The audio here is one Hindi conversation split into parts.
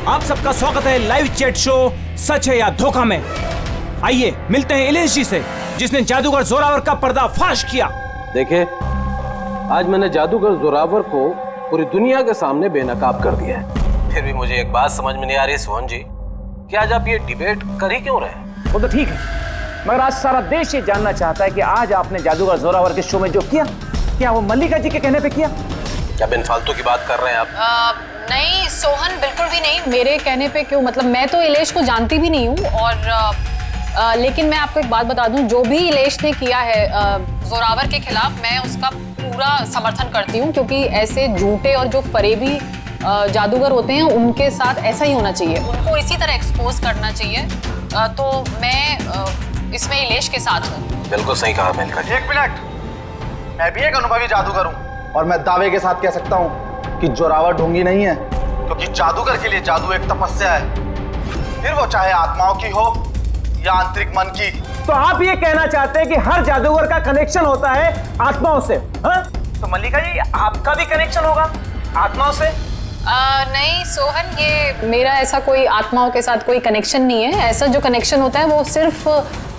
आप सबका स्वागत है लाइव चैट शो सच है या धोखा में। आइए मिलते हैं इलेश जी से, जिसने जादूगर जोरावर का पर्दाफाश किया। देखिए, आज मैंने जादूगर जोरावर को पूरी दुनिया के सामने बेनकाब कर दिया है। फिर भी मुझे एक बात समझ में नहीं आ रही सोहन जी, कि आज आप ये डिबेट कर ही क्यों रहे? वो तो ठीक है, मगर आज सारा देश ये जानना चाहता है कि आज आपने जादूगर जोरावर के शो में जो किया, क्या वो मल्लिका जी के कहने पे किया? क्या बिन फालतू की बात कर रहे हैं आप? नहीं सोहन, बिल्कुल भी नहीं। मेरे कहने पे क्यों? मतलब मैं तो इलेश को जानती भी नहीं हूँ, और लेकिन मैं आपको एक बात बता दूं, जो भी इलेश ने किया है जोरावर के खिलाफ, मैं उसका पूरा समर्थन करती हूँ, क्योंकि ऐसे झूठे और जो फरेबी जादूगर होते हैं उनके साथ ऐसा ही होना चाहिए, उनको इसी तरह एक्सपोज करना चाहिए। तो मैं इसमें इलेश के साथ हूँ। बिल्कुल सही कहा मिलकर। एक मिनट, मैं भी एक अनुभवी जादूगर हूँ और मैं दावे के साथ कह सकता हूँ कि जोरावर ढोंगी नहीं है, क्योंकि जादूगर के लिए जादू एक तपस्या है, फिर वो चाहे आत्माओं की हो या आंतरिक मन की। तो आप ये कहना चाहते हैं कि हर जादूगर का कनेक्शन होता है आत्माओं से? हाँ? तो मल्लिका जी, आपका भी कनेक्शन होगा आत्माओं से? नहीं सोहन, ये मेरा ऐसा कोई आत्माओं के साथ कोई कनेक्शन नहीं है। ऐसा जो कनेक्शन होता है वो सिर्फ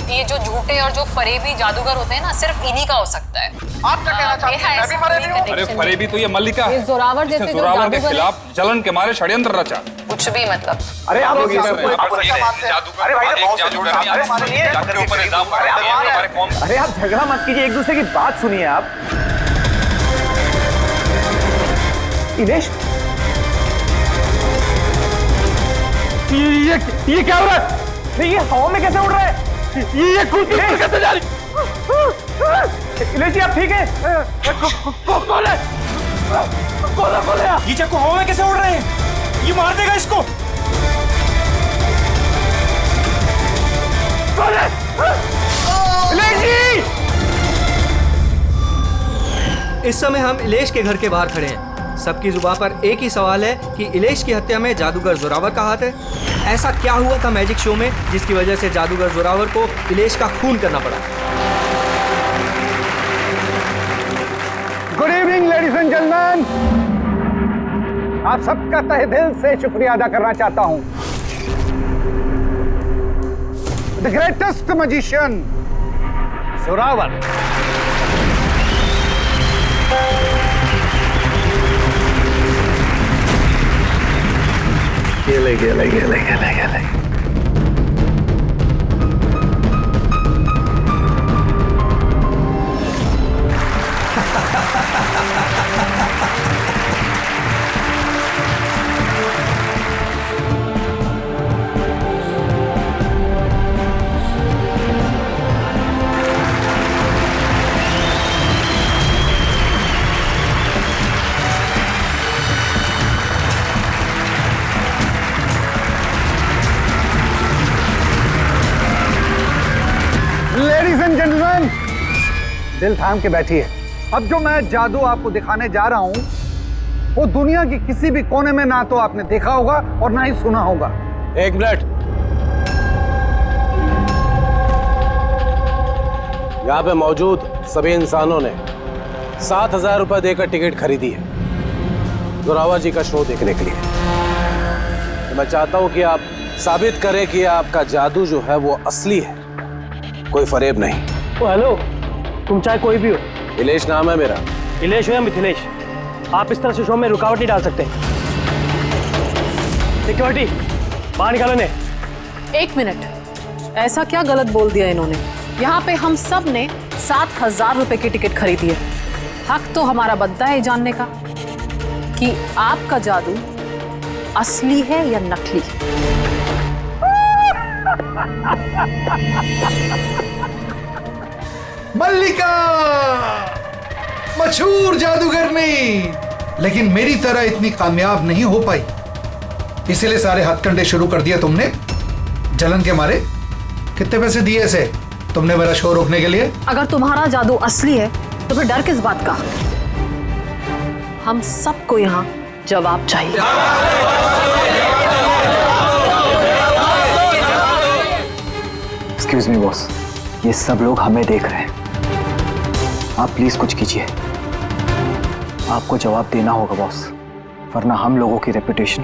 ये जो झूठे और जो फरेबी जादूगर होते हैं ना, सिर्फ इन्हीं का हो सकता है। आप क्या कहना चाहते हैं? मैं भी फरेबी हूं? अरे फरेबी तो ये मल्लिका है, जोरावर जैसे जो जोरावर के जादूगर खिलाफ जलन के मारे षड्यंत्र रचा। कुछ भी मतलब। अरे आप लोग अरे आप झगड़ा मत कीजिए, एक दूसरे की बात सुनिए। आप इलेश, ये क्या हो रहा है? ये हवा में कैसे उड़ रहा है? ये कुर्सी कैसे जा रही? इलेश जी, आप ठीक है? कौन है? कौन है? ये चाकू हवा में कैसे उड़ रहे हैं? ये मार देगा इसको। कौन है? इलेश जी! इस समय हम इलेश के घर के बाहर खड़े हैं। सबकी जुबान पर एक ही सवाल है कि इलेश की हत्या में जादूगर जोरावर का हाथ है। ऐसा क्या हुआ था मैजिक शो में जिसकी वजह से जादूगर जोरावर को इलेश का खून करना पड़ा? Good evening ladies and gentleman, आप सबका तहे दिल से शुक्रिया अदा करना चाहता हूं। द ग्रेटेस्ट मैजिशियन जोरावर गेले। लेडीज एंड जेंटलमैन, दिल थाम के बैठिए। अब जो मैं जादू आपको दिखाने जा रहा हूं, वो दुनिया की किसी भी कोने में ना तो आपने देखा होगा और ना ही सुना होगा। एक मिनट, यहाँ पे मौजूद सभी इंसानों ने 7,000 रुपए देकर टिकट खरीदी है जोरावर जी का शो देखने के लिए। तो मैं चाहता हूं कि आप साबित करें कि आपका जादू जो है वो असली है, कोई फरेब नहीं। ओ हेलो, तुम चाहे कोई भी हो। इलेश नाम है मेरा। इलेश हो या मिथिलेश, आप इस तरह से शो में रुकावट नहीं डाल सकते। सिक्योरिटी, बाहर निकालो इन्हें। एक मिनट, ऐसा क्या गलत बोल दिया इन्होंने? यहाँ पे हम सब ने 7,000 रुपए की टिकट खरीदी है। हक तो हमारा बनता है जानने का कि आपका जादू असली है या नकली। मल्लिका मशहूर जादूगरनी, लेकिन मेरी तरह इतनी कामयाब नहीं हो पाई, इसीलिए सारे हथकंडे शुरू कर दिए तुमने जलन के मारे। कितने पैसे दिए इसे तुमने मेरा शो रोकने के लिए? अगर तुम्हारा जादू असली है तो फिर डर किस बात का? हम सबको यहाँ जवाब चाहिए। एक्सक्यूज मी बॉस, ये सब लोग हमें देख रहे हैं, आप प्लीज कुछ कीजिए। आपको जवाब देना होगा बॉस, वरना हम लोगों की रेपुटेशन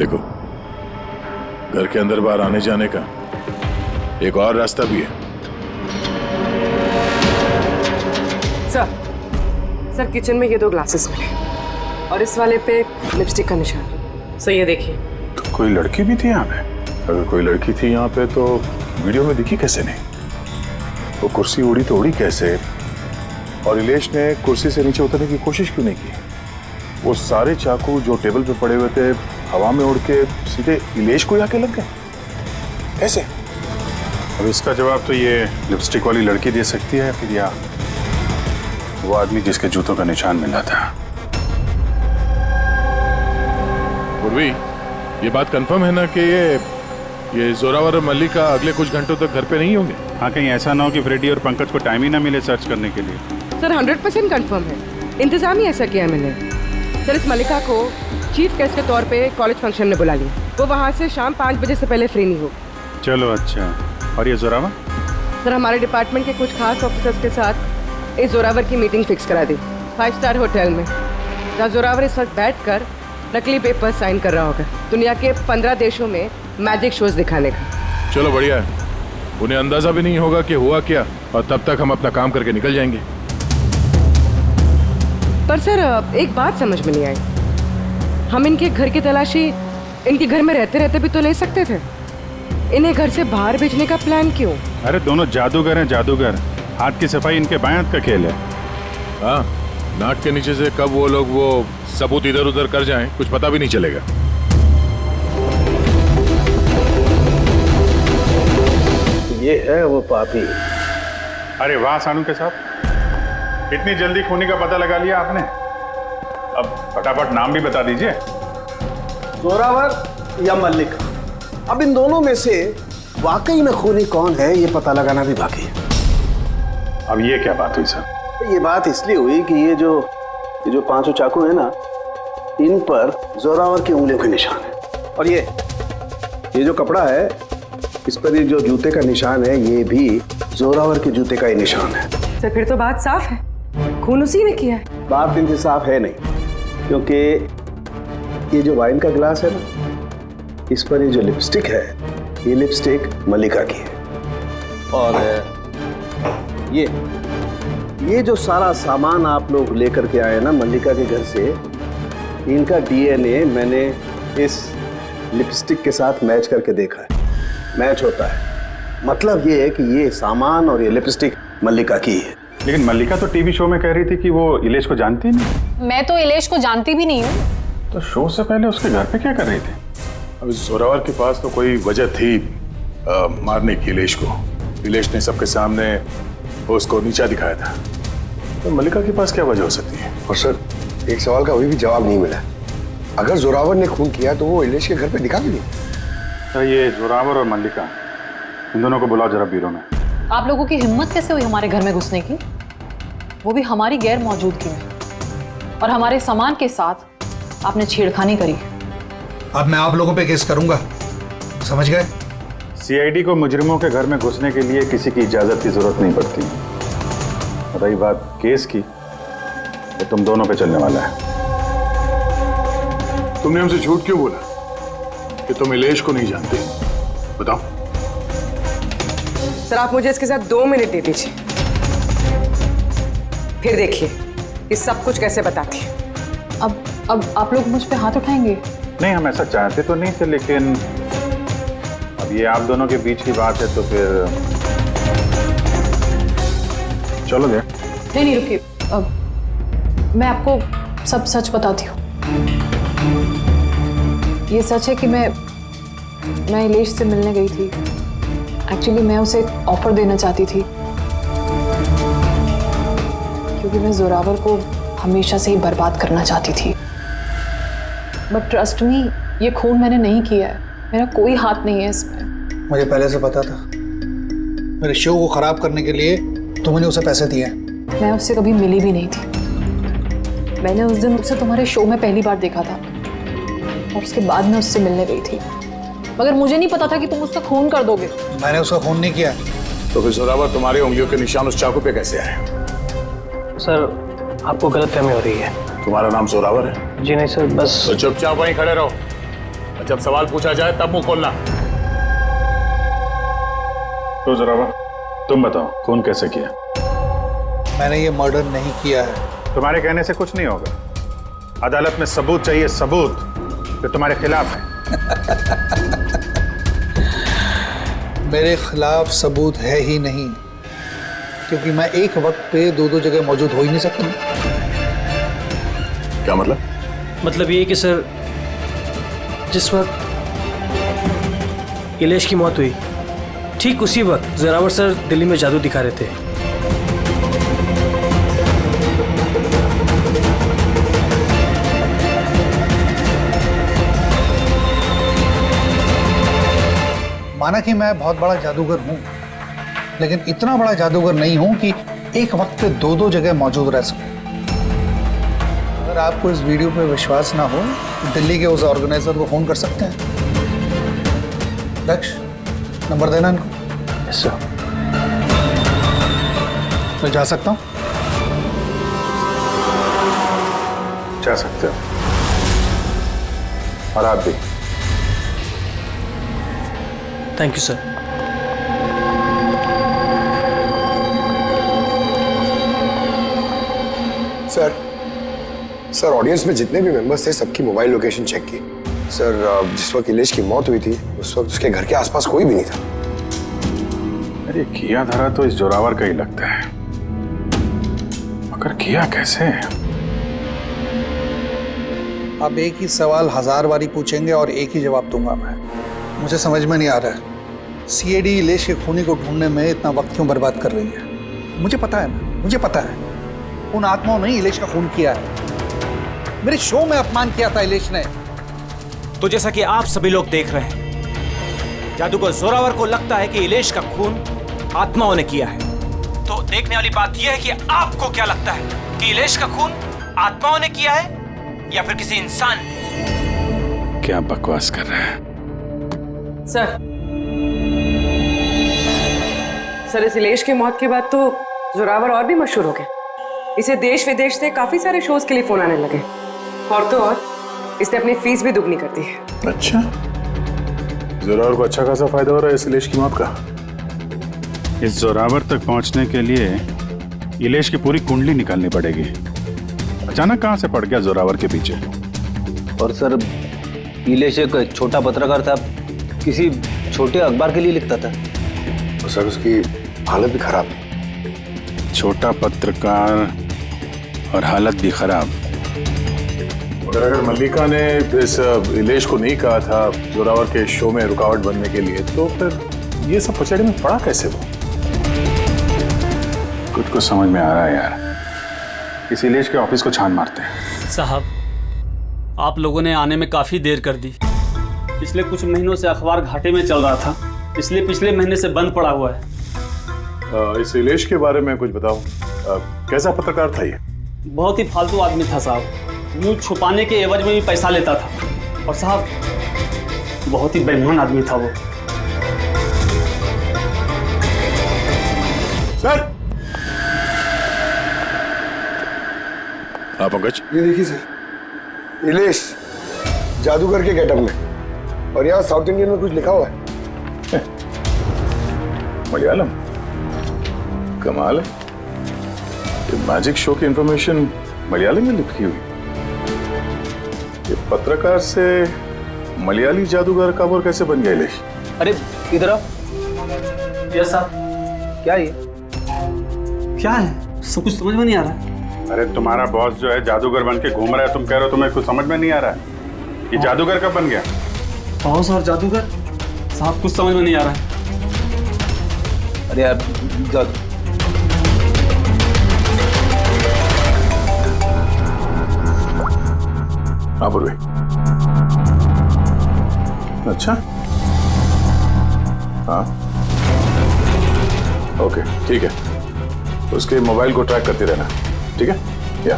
देखो, घर के अंदर बाहर आने जाने का एक और रास्ता भी है। सर किचन में ये 2 ग्लासेस मिले और इस वाले पे लिपस्टिक का निशान। सर ये देखिए। तो कोई लड़की भी थी यहाँ पे? अगर कोई लड़की थी यहाँ पे तो वीडियो में दिखी कैसे नहीं? वो कुर्सी उड़ी तो उड़ी कैसे? और इलेश ने कुर्सी से नीचे उतरने की कोशिश क्यों नहीं की? वो सारे चाकू जो टेबल पे पड़े हुए थे हवा में उड़ के सीधे इलेश को आके लग गए कैसे? अब इसका जवाब तो ये लिपस्टिक वाली लड़की दे सकती है, फिर या वो आदमी जिसके जूतों का निशान मिला था। उर्वी, ये बात कंफर्म है ना कि ये जोरावर और मल्लिका अगले कुछ घंटों तक घर पे नहीं होंगे? हाँ, कहीं ऐसा ना हो कि फ्रेडी और पंकज को टाइम ही ना मिले सर्च करने के लिए। सर 100% कंफर्म है, इंतजाम ही ऐसा किया मैंने। सर इस मल्लिका को चीफ गेस्ट के तौर पे कॉलेज फंक्शन में बुला लिया। वो वहाँ से शाम 5 बजे से पहले फ्री नहीं हो। चलो अच्छा। और ये जोरावर? सर हमारे डिपार्टमेंट के कुछ खास ऑफिसर्स के साथ इस जोरावर की मीटिंग फिक्स करा दी 5 स्टार होटल में, जहाँ जोरावर इस वक्त बैठ कर नकली पेपर साइन कर रहा होगा दुनिया के 15 देशों में मैजिक शोज दिखाने का। चलो बढ़िया है, उन्हें अंदाजा भी नहीं होगा कि हुआ क्या, और तब तक हम अपना काम करके निकल जाएंगे। पर सर एक बात समझ में नहीं आई, हम इनके घर की तलाशी इनके घर में रहते रहते भी तो ले सकते थे, इन्हें घर से बाहर भेजने का प्लान क्यों? अरे दोनों जादूगर हैं, जादूगर। हाथ की सफाई इनके बाएं हाथ का खेल है। हाँ, नाक के नीचे से कब वो लोग वो सबूत इधर उधर कर जाएं कुछ पता भी नहीं चलेगा। ये है वो पापी। अरे वाह सानू के साहब, इतनी जल्दी खूनी का पता लगा लिया आपने। अब फटाफट नाम भी बता दीजिए। जोरावर या मल्लिका, अब इन दोनों में से वाकई में खूनी कौन है ये पता लगाना भी बाकी है। अब ये क्या बात हुई सर? ये बात इसलिए हुई कि ये जो 5 चाकू है ना, इन पर जोरावर की उंगलियों के निशान है, और ये जो कपड़ा है इस पर ये जो जूते का निशान है ये भी जोरावर के जूते का ही निशान है। सर फिर तो बात साफ है, खून उसी ने किया है। बात इनसे साफ है नहीं, क्योंकि ये जो वाइन का गिलास है ना, इस पर ये जो लिपस्टिक है ये लिपस्टिक मल्लिका की है, और ये जो सारा सामान आप लोग लेकर के आए ना मल्लिका के घर से, इनका डीएनए मैंने इस लिपस्टिक के साथ मैच करके देखा है, मैच होता है। मतलब ये है कि ये सामान और ये लिपस्टिक मल्लिका की है। लेकिन मल्लिका तो टीवी शो में कह रही थी कि वो इलेश को जानती ही नहीं। मैं तो इलेश को जानती भी नहीं हूँ। तो शो से पहले उसके घर पे क्या कर रही थी? अब जोरावर के पास तो कोई वजह थी मारने की इलेश को। इलेश ने सबके सामने उसको नीचा दिखाया था, तो मल्लिका के पास क्या वजह हो सकती है? और सर एक सवाल का अभी भी जवाब नहीं मिला, अगर जोरावर ने खून किया तो वो इलेश के घर पे दिखा भी नहीं। ये जोरावर और मल्लिका, इन दोनों को बुलाओ जरा ब्यूरो में। आप लोगों की हिम्मत कैसे हुई हमारे घर में घुसने की, वो भी हमारी गैर मौजूदगी में, और हमारे सामान के साथ आपने छेड़खानी करी। अब मैं आप लोगों पे केस करूंगा, समझ गए? सीआईडी को मुजरिमों के घर में घुसने के लिए किसी की इजाजत की जरूरत नहीं पड़ती। रही बात केस की, तो तुम दोनों पे चलने वाला है। तुमने हमसे झूठ क्यों बोला कि तुम इलेश को नहीं जानते? बताओ। सर आप मुझे इसके साथ 2 मिनट दे दीजिए, फिर देखिए ये सब कुछ कैसे बताती है। अब आप लोग मुझ पे हाथ उठाएंगे? नहीं, हम ऐसा चाहते तो नहीं थे, लेकिन अब ये आप दोनों के बीच की बात है तो फिर चलो गए। नहीं रुकिए, अब मैं आपको सब सच बताती हूँ। ये सच है कि मैं इलेश से मिलने गई थी। एक्चुअली मैं उसे एक ऑफर देना चाहती थी, क्योंकि मैं जोरावर को हमेशा से ही बर्बाद करना चाहती थी। बट ट्रस्ट मी, ये खून मैंने नहीं किया है, मेरा कोई हाथ नहीं है इसमें। मुझे पहले से पता था, मेरे शो को खराब करने के लिए तुमने उसे पैसे दिए। मैं उससे कभी मिली भी नहीं थी। मैंने उस दिन उसे तुम्हारे शो में पहली बार देखा था, और उसके बाद मैं उससे मिलने गई थी, मगर मुझे नहीं पता था कि तुम उसका खून कर दोगे। मैंने उसका खून नहीं किया। तो फिर जोरावर तुम्हारी उंगलियों के निशान उस चाकू पे कैसे आए? सर आपको गलतफहमी हो रही है। तुम्हारा नाम जोरावर है? जी नहीं सर, बस। तो चुपचाप वहीं खड़े रहो, और जब सवाल पूछा जाए तब मुंह खोलना। तो जोरावर, तुम बताओ खून कैसे किया? मैंने ये मर्डर नहीं किया है। तुम्हारे कहने से कुछ नहीं होगा। अदालत में सबूत चाहिए, सबूत जो तुम्हारे खिलाफ है। मेरे खिलाफ सबूत है ही नहीं, क्योंकि मैं एक वक्त पे दो जगह मौजूद हो ही नहीं सकता। क्या मतलब? मतलब ये कि सर, जिस वक्त इलेश की मौत हुई ठीक उसी वक्त जोरावर सर दिल्ली में जादू दिखा रहे थे। माना कि मैं बहुत बड़ा जादूगर हूं, लेकिन इतना बड़ा जादूगर नहीं हूं कि एक वक्त पे दो जगह मौजूद रह सकूं। अगर आपको इस वीडियो पे विश्वास ना हो, दिल्ली के उस ऑर्गेनाइजर को फोन कर सकते हैं। दक्ष, नंबर देना इनको। Yes sir. मैं जा सकता हूं? जा सकते हो। और आप भी। Thank you sir. Sir audience में जितने भी मेंबर्स थे सबकी मोबाइल लोकेशन चेक की। सर जिस वक्त इलेश की मौत हुई थी उस वक्त उसके घर के आसपास कोई भी नहीं था। अरे किया धरा तो इस जोरावर का ही लगता है, मगर किया कैसे? आप एक ही सवाल 1000 बारी पूछेंगे और एक ही जवाब दूंगा मैं। मुझे समझ में नहीं आ रहा है, सीआईडी इलेश के खूनी को ढूंढने में इतना वक्त क्यों बर्बाद कर रही है? मुझे पता है ना, मुझे पता है उन आत्माओं ने इलेश का खून किया है। मेरे शो में अपमान किया था इलेश ने। तो जैसा कि आप सभी लोग देख रहे हैं, जादूगर जोरावर को लगता है कि इलेश का खून आत्माओं ने किया है। तो देखने वाली बात यह है कि आपको क्या लगता है कि इलेश का खून आत्माओं ने किया है या फिर किसी इंसान ने? क्या बकवास कर रहे हैं? सर इस इलेश की मौत के बाद तो जोरावर और भी मशहूर हो गए। इसे देश विदेश से काफी सारे शोज के लिए फोन आने लगे, और तो और इसने अपनी फीस भी दुगनी कर दी है। अच्छा, जोरावर को अच्छा खासा फायदा हो रहा है इस इलेश की मौत का। इस जोरावर तक पहुंचने के लिए इलेश की पूरी कुंडली निकालनी पड़ेगी। अचानक कहां से पड़ गया जोरावर के पीछे? और सर इलेश एक छोटा पत्रकार था, किसी छोटे अखबार के लिए लिखता था। तो सर उसकी हालत भी खराब है। छोटा पत्रकार और हालत भी खराब। मगर अगर मल्लिका ने इस इलेश को नहीं कहा था जोरावर के शो में रुकावट बनने के लिए, तो फिर ये सब पचड़े में पड़ा कैसे वो? कुछ समझ में आ रहा है यार। इस इलेश के ऑफिस को छान मारते हैं। साहब, आप लोगों ने आने में काफी देर कर दी। पिछले कुछ महीनों से अखबार घाटे में चल रहा था, इसलिए पिछले महीने से बंद पड़ा हुआ है। इस इलेश के बारे में कुछ बताओ। कैसा पत्रकार था ये? बहुत ही फालतू आदमी था साहब, न्यूज छुपाने के एवज में भी पैसा लेता था। और साहब बहुत ही बेईमान आदमी था वो। सर! आप पंकज, ये देखिए सर, इलेश जादूगर के गेटअप में, और यहाँ साउथ इंडियन में कुछ लिखा हुआ है। मलयालम, कमाल है। ये मैजिक शो की इंफॉर्मेशन मलयालम में लिखी हुई। ये पत्रकार से मलयाली जादूगर कब और कैसे बन गया इलेश? अरे इधर आओ। Yes sir. क्या ये? क्या है? सब कुछ समझ में नहीं आ रहा। अरे तुम्हारा बॉस जो है जादूगर बन के घूम रहा है, तुम कह रहे हो तुम्हें कुछ समझ में नहीं आ रहा है। ये जादूगर कब बन गया? बॉस और जादूगर साहब कुछ समझ में नहीं आ रहा है। अरे यार जाओ। हाँ पूर्वी। अच्छा, हाँ ओके ठीक है। उसके मोबाइल को ट्रैक करते रहना, ठीक है? या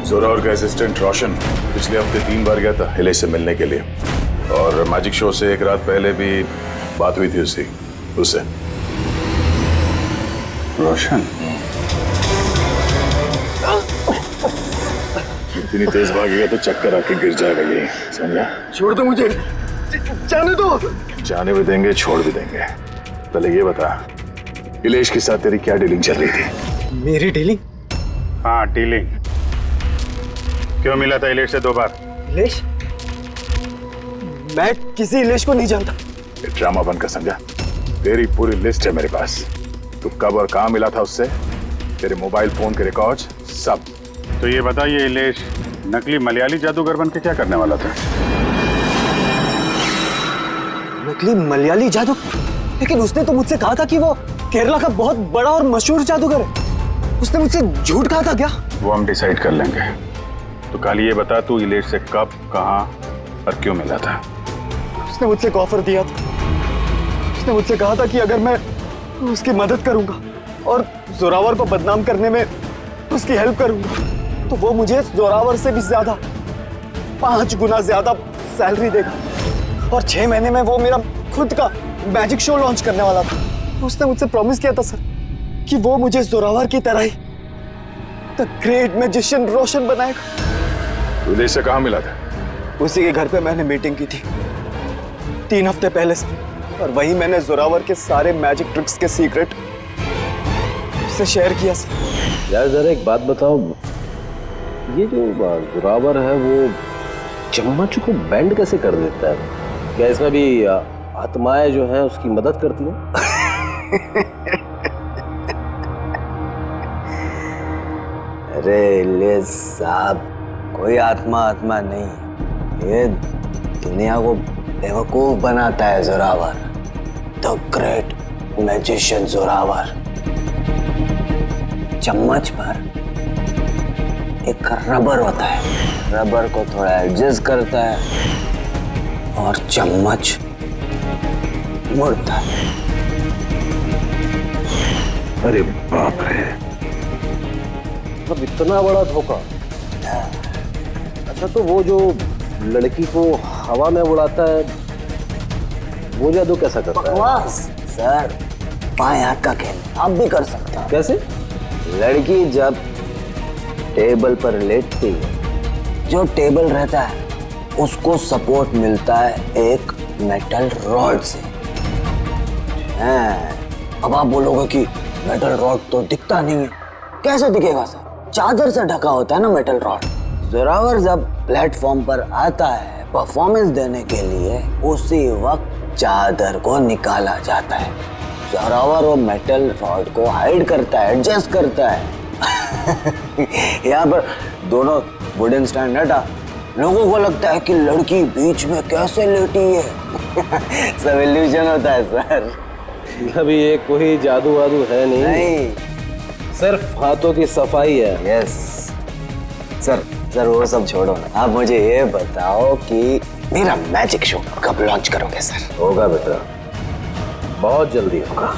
जोरावर का असिस्टेंट रोशन पिछले हफ्ते 3 बार गया था इलेश से मिलने के लिए, और मैजिक शो से एक रात पहले भी बात हुई थी उससे। रोशन? इतनी तेज भागेगा तो चक्कर आके गिर जाएगा ये, समझा? छोड़ दो मुझे, जाने दो। जाने भी देंगे, छोड़ भी देंगे। पहले ये बता, इलेश के साथ तेरी क्या डीलिंग चल रही थी? मेरी डीलिंग? हाँ, डीलिंग। क्यों मिला था इलेश से 2 बार? इलेश? मैं किसी इलेश को नहीं जानता। ये ड्रामा बंद कर, समझा? तेरी पूरी लिस्ट है मेरे पास। तू कब और कहाँ मिला था उससे, तेरे मोबाइल फोन के रिकॉर्ड्स, सब। तो ये बता, ये इलेश नकली मलयाली जादूगर बन के क्या करने वाला था? नकली मलयाली जादू? लेकिन उसने तो मुझसे कहा था कि वो केरला का बहुत बड़ा और मशहूर जादूगर है। उसने मुझसे झूठ कहा था क्या? वो हम डिसाइड कर लेंगे। तो कल ये बता, तू इलेश से कब, कहाँ और क्यों मिला था? उसने मुझसे एक ऑफर दिया था। उसने मुझसे कहा था कि अगर मैं उसकी मदद करूंगा और जोरावर को बदनाम करने में उसकी हेल्प करूंगा तो वो मुझे जोरावर से भी ज्यादा 5 गुना ज्यादा सैलरी देगा और 6 महीने में वो मेरा खुद का मैजिक शो लॉन्च करने वाला था। उसने मुझसे प्रॉमिस किया था सर कि वो मुझे जोरावर की तरह ही द ग्रेट मैजिशियन रोशन बनाएगा। तू इलेश से कहाँ मिला था? उसी के घर पे मैंने मीटिंग की थी 3 हफ्ते पहले से, और वहीं मैंने जोरावर के सारे मैजिक ट्रिक्स के सीक्रेट उससे शेयर किया सर। यार जरा एक बात बताओ, ये जो जोरावर है वो चम्मच को बेंड कैसे कर देता है? क्या इसमें भी आत्माएं जो हैं उसकी मदद करती हैं? अरे इलेश साहब, कोई आत्मा नहीं, ये दुनिया को बेवकूफ बनाता है Zorawar, the great magician Zorawar. चम्मच पर एक रबर होता है, रबर को थोड़ा एडजस्ट करता है और चम्मच मुड़ता है। अरे बाप रे, मतलब इतना बड़ा धोखा। अच्छा, तो वो जो लड़की को हवा में उड़ाता है वो जादू कैसा करता है? बकवास सर, बाएं हाथ का खेल आप भी कर सकते हो। कैसे? लड़की जब टेबल पर लेटती है, जो टेबल रहता है उसको सपोर्ट मिलता है एक मेटल रॉड से। अब आप बोलोगे कि मेटल रॉड तो दिखता नहीं है। कैसे दिखेगा सर? चादर से ढका होता है ना मेटल रॉड। जोरावर जब प्लेटफॉर्म पर आता है परफॉर्मेंस देने के लिए, उसी वक्त चादर को निकाला जाता है। जोरावर वो मेटल रॉड को हाइड करता है, एडजस्ट करता है। यहाँ पर दोनों वुडन स्टैंड हटा, लोगों को लगता है कि लड़की बीच में कैसे लेटी है। सब इल्यूजन होता है सर। अभी ये कोई जादू वादू है नहीं, सिर्फ हाथों की सफाई है। यस सर, सर वो सब छोड़ो ना, आप मुझे ये बताओ कि मेरा मैजिक शो कब लॉन्च करोगे सर? होगा बेटा, बहुत जल्दी होगा।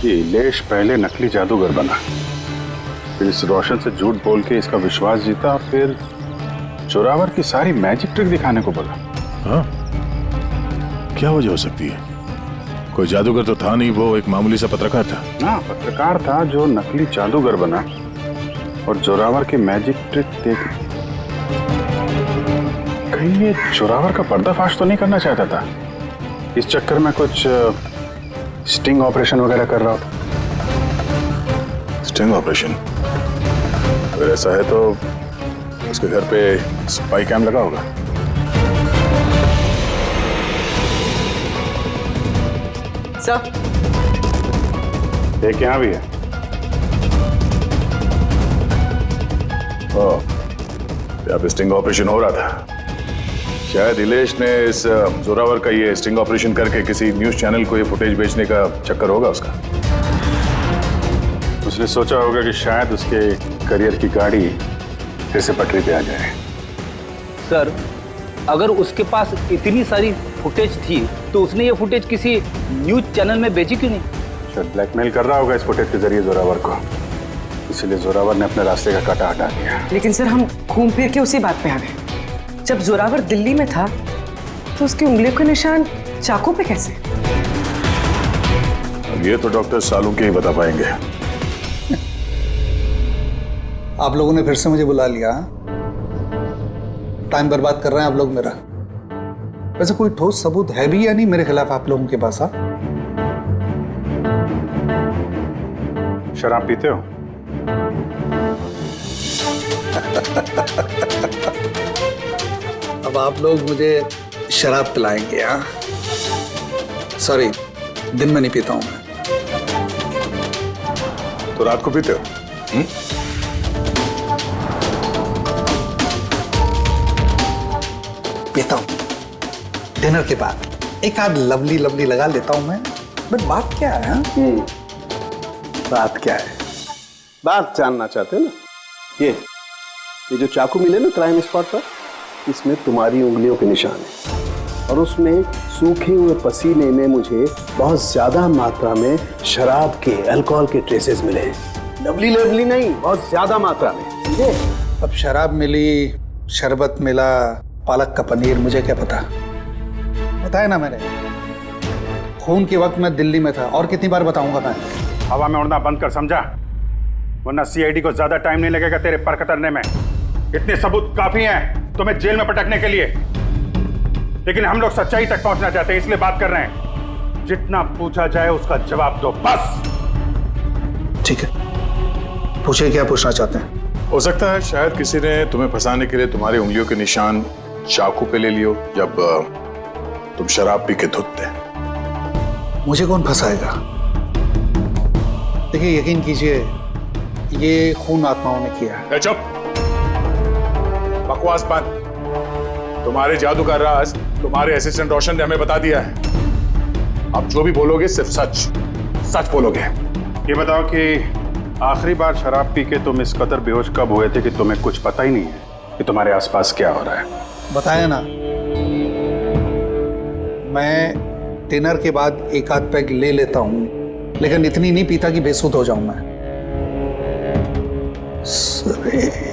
ये इलेश पहले नकली जादूगर बना, फिर इस रोशन से झूठ बोल के इसका विश्वास जीता, फिर जोरावर की सारी मैजिक ट्रिक दिखाने को बोला। हाँ, क्या वजह हो सकती है? कोई जादूगर तो था नहीं, वो एक मामूली सा पत्रकार था। हाँ, पत्रकार था जो नकली जादूगर बना और जोरावर की मैजिक ट्रिक देख। कहीं ये जोरावर का पर्दाफाश तो नहीं करना चाहता था? इस चक्कर में कुछ स्टिंग ऑपरेशन वगैरह कर रहा था। Sting operation? अगर ऐसा है तो उसके घर पे स्पाई कैम लगा होगा। सर, एक यहाँ भी है। यहाँ पे स्टिंग ऑपरेशन हो रहा था। शायद इलेश ने इस जोरावर का ये स्टिंग ऑपरेशन करके किसी न्यूज चैनल को ये फुटेज बेचने का चक्कर होगा उसका। उसने सोचा होगा कि शायद उसके करियर की गाड़ी फिर से पटरी पे आ जाए। सर, अगर उसके पास इतनी सारी फुटेज थी तो उसने ये फुटेज किसी न्यूज चैनल में बेची क्यों नहीं? शायद ब्लैकमेल कर रहा होगा इस फुटेज के जरिए जोरावर को, इसलिए जोरावर ने अपने रास्ते का कांटा हटा दिया। लेकिन सर, हम घूम फिर के उसी बात पे आ गए। जब जोरावर दिल्ली में था तो उसकी उंगलियों के निशान चाकू पे कैसे? अब ये तो डॉक्टर सालू के ही बता पाएंगे। आप लोगों ने फिर से मुझे बुला लिया? टाइम बर्बाद कर रहे हैं आप लोग मेरा। वैसे कोई ठोस सबूत है भी या नहीं मेरे खिलाफ आप लोगों के पास? हाँ, शराब पीते हो? अब आप लोग मुझे शराब पिलाएंगे? हाँ, सॉरी, दिन में नहीं पीता हूं मैं। तो रात को पीते हो? पीता हूं डिनर के बाद, एक आध लवली लवली लगा लेता हूं मैं। बट बात क्या है? हाँ? बात क्या है? बात जानना चाहते हैं ना? ये जो चाकू मिले ना क्राइम स्पॉट पर, इसमें तुम्हारी उंगलियों के निशान है और उसमें सूखे हुए पसीने में मुझे बहुत ज्यादा मात्रा में शराब के, अल्कोहल के ट्रेसेस मिले हैं। लवली लवली नहीं, बहुत ज्यादा मात्रा में, समझे? अब शराब मिली, शरबत मिला, पालक का पनीर, मुझे क्या पता? बताया ना मैंने, खून के वक्त मैं दिल्ली में था। और कितनी बार बताऊंगा मैं? हवा में उड़ना बंद कर, समझा? वरना सीआईडी को ज्यादा टाइम नहीं लगेगा तेरे पर कतरने में। इतने सबूत काफी हैं तुम्हें जेल में पटकने के लिए, लेकिन हम लोग सच्चाई तक पहुंचना चाहते हैं, इसलिए बात कर रहे हैं। जितना पूछा जाए उसका जवाब दो, बस। ठीक है, पूछिए क्या पूछना चाहते हैं। हो सकता है शायद किसी ने तुम्हें फंसाने के लिए तुम्हारी उंगलियों के निशान चाकू पे ले लियो जब तुम शराब पी के धुतते। मुझे कौन फंसाएगा? देखिए, यकीन कीजिए, ये खून आत्माओं ने किया है। चुप, बकवास बंद। तुम्हारे जादू का राज तुम्हारे असिस्टेंट रोशन ने हमें बता दिया है। अब जो भी बोलोगे सिर्फ सच सच बोलोगे। ये बताओ कि आखिरी बार शराब पी के तुम इस कदर बेहोश कब हुए थे कि तुम्हें कुछ पता ही नहीं है कि तुम्हारे आसपास क्या हो रहा है? बताया ना, मैं डिनर के बाद एक आध पैग ले लेता हूं, लेकिन इतनी नहीं पीता कि बेसुध हो जाऊं मैं।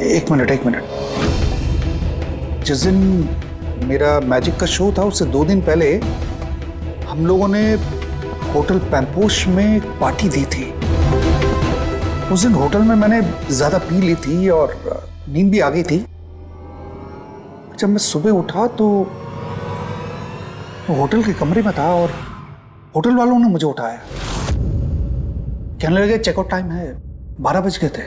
एक मिनट। जिस दिन मेरा मैजिक का शो था उससे 2 दिन पहले हम लोगों ने होटल पैम्पोश में एक पार्टी दी थी। उस दिन होटल में मैंने ज्यादा पी ली थी और नींद भी आ गई थी। जब मैं सुबह उठा तो होटल के कमरे में था और होटल वालों ने मुझे उठाया। कहने लगे चेकआउट टाइम है, 12 बज गए थे।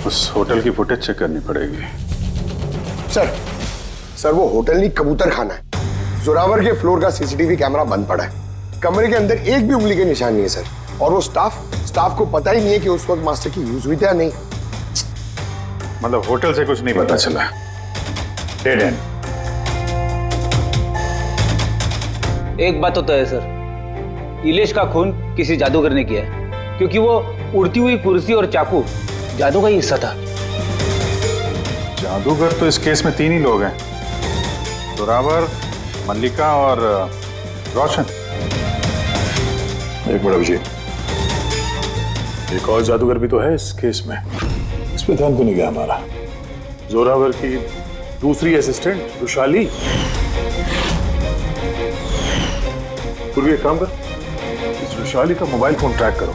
उस होटल की फुटेज चेक करनी पड़ेगी। सर वो होटल नहीं, कबूतर खाना है। जोरावर के फ्लोर का सीसीटीवी कैमरा बंद पड़ा है। कमरे के अंदर एक भी उंगली के निशान नहीं है सर। और वो स्टाफ को पता ही नहीं है कि उस वक्त मास्टर की यूज हुई थी या नहीं। मतलब होटल से कुछ नहीं पता चला? Dead and. एक बात तो तय है सर, इलेश का खून किसी जादूगर ने किया है, क्योंकि वो उड़ती हुई कुर्सी और चाकू जादू का ही हिस्सा था। जादूगर तो इस केस में 3 ही लोग हैं, जोरावर, मल्लिका और रोशन। एक बड़ा विजय, एक और जादूगर भी तो है इस केस में, इस पे ध्यान क्यों नहीं गया हमारा? जोरावर की दूसरी असिस्टेंट रुशाली। पूर्वी एक काम कर, इस रुशाली का मोबाइल फोन ट्रैक करो,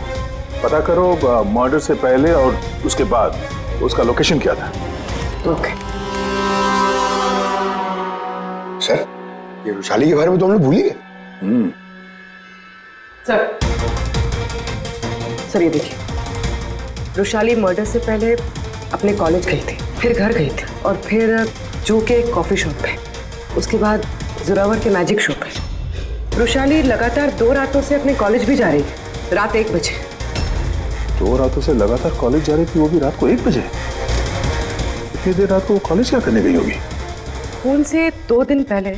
पता करो मर्डर से पहले और उसके बाद उसका लोकेशन क्या था। ओके सर, ये रुशाली के बारे में तो हम लोग भूल ही गए। सर ये देखिए, रुशाली मर्डर से पहले अपने कॉलेज गई थी, फिर घर गई थी और फिर जू के कॉफी शॉप पे, उसके बाद जोरावर के मैजिक शो पे। रुशाली लगातार 2 रातों से अपने कॉलेज भी जा रही थी, रात 1 बजे। 2 रातों से लगातार कॉलेज जा रही थी, वो भी रात को 1 बजे? इतनी देर रात को वो कॉलेज क्या करने गई होगी? खून से 2 दिन पहले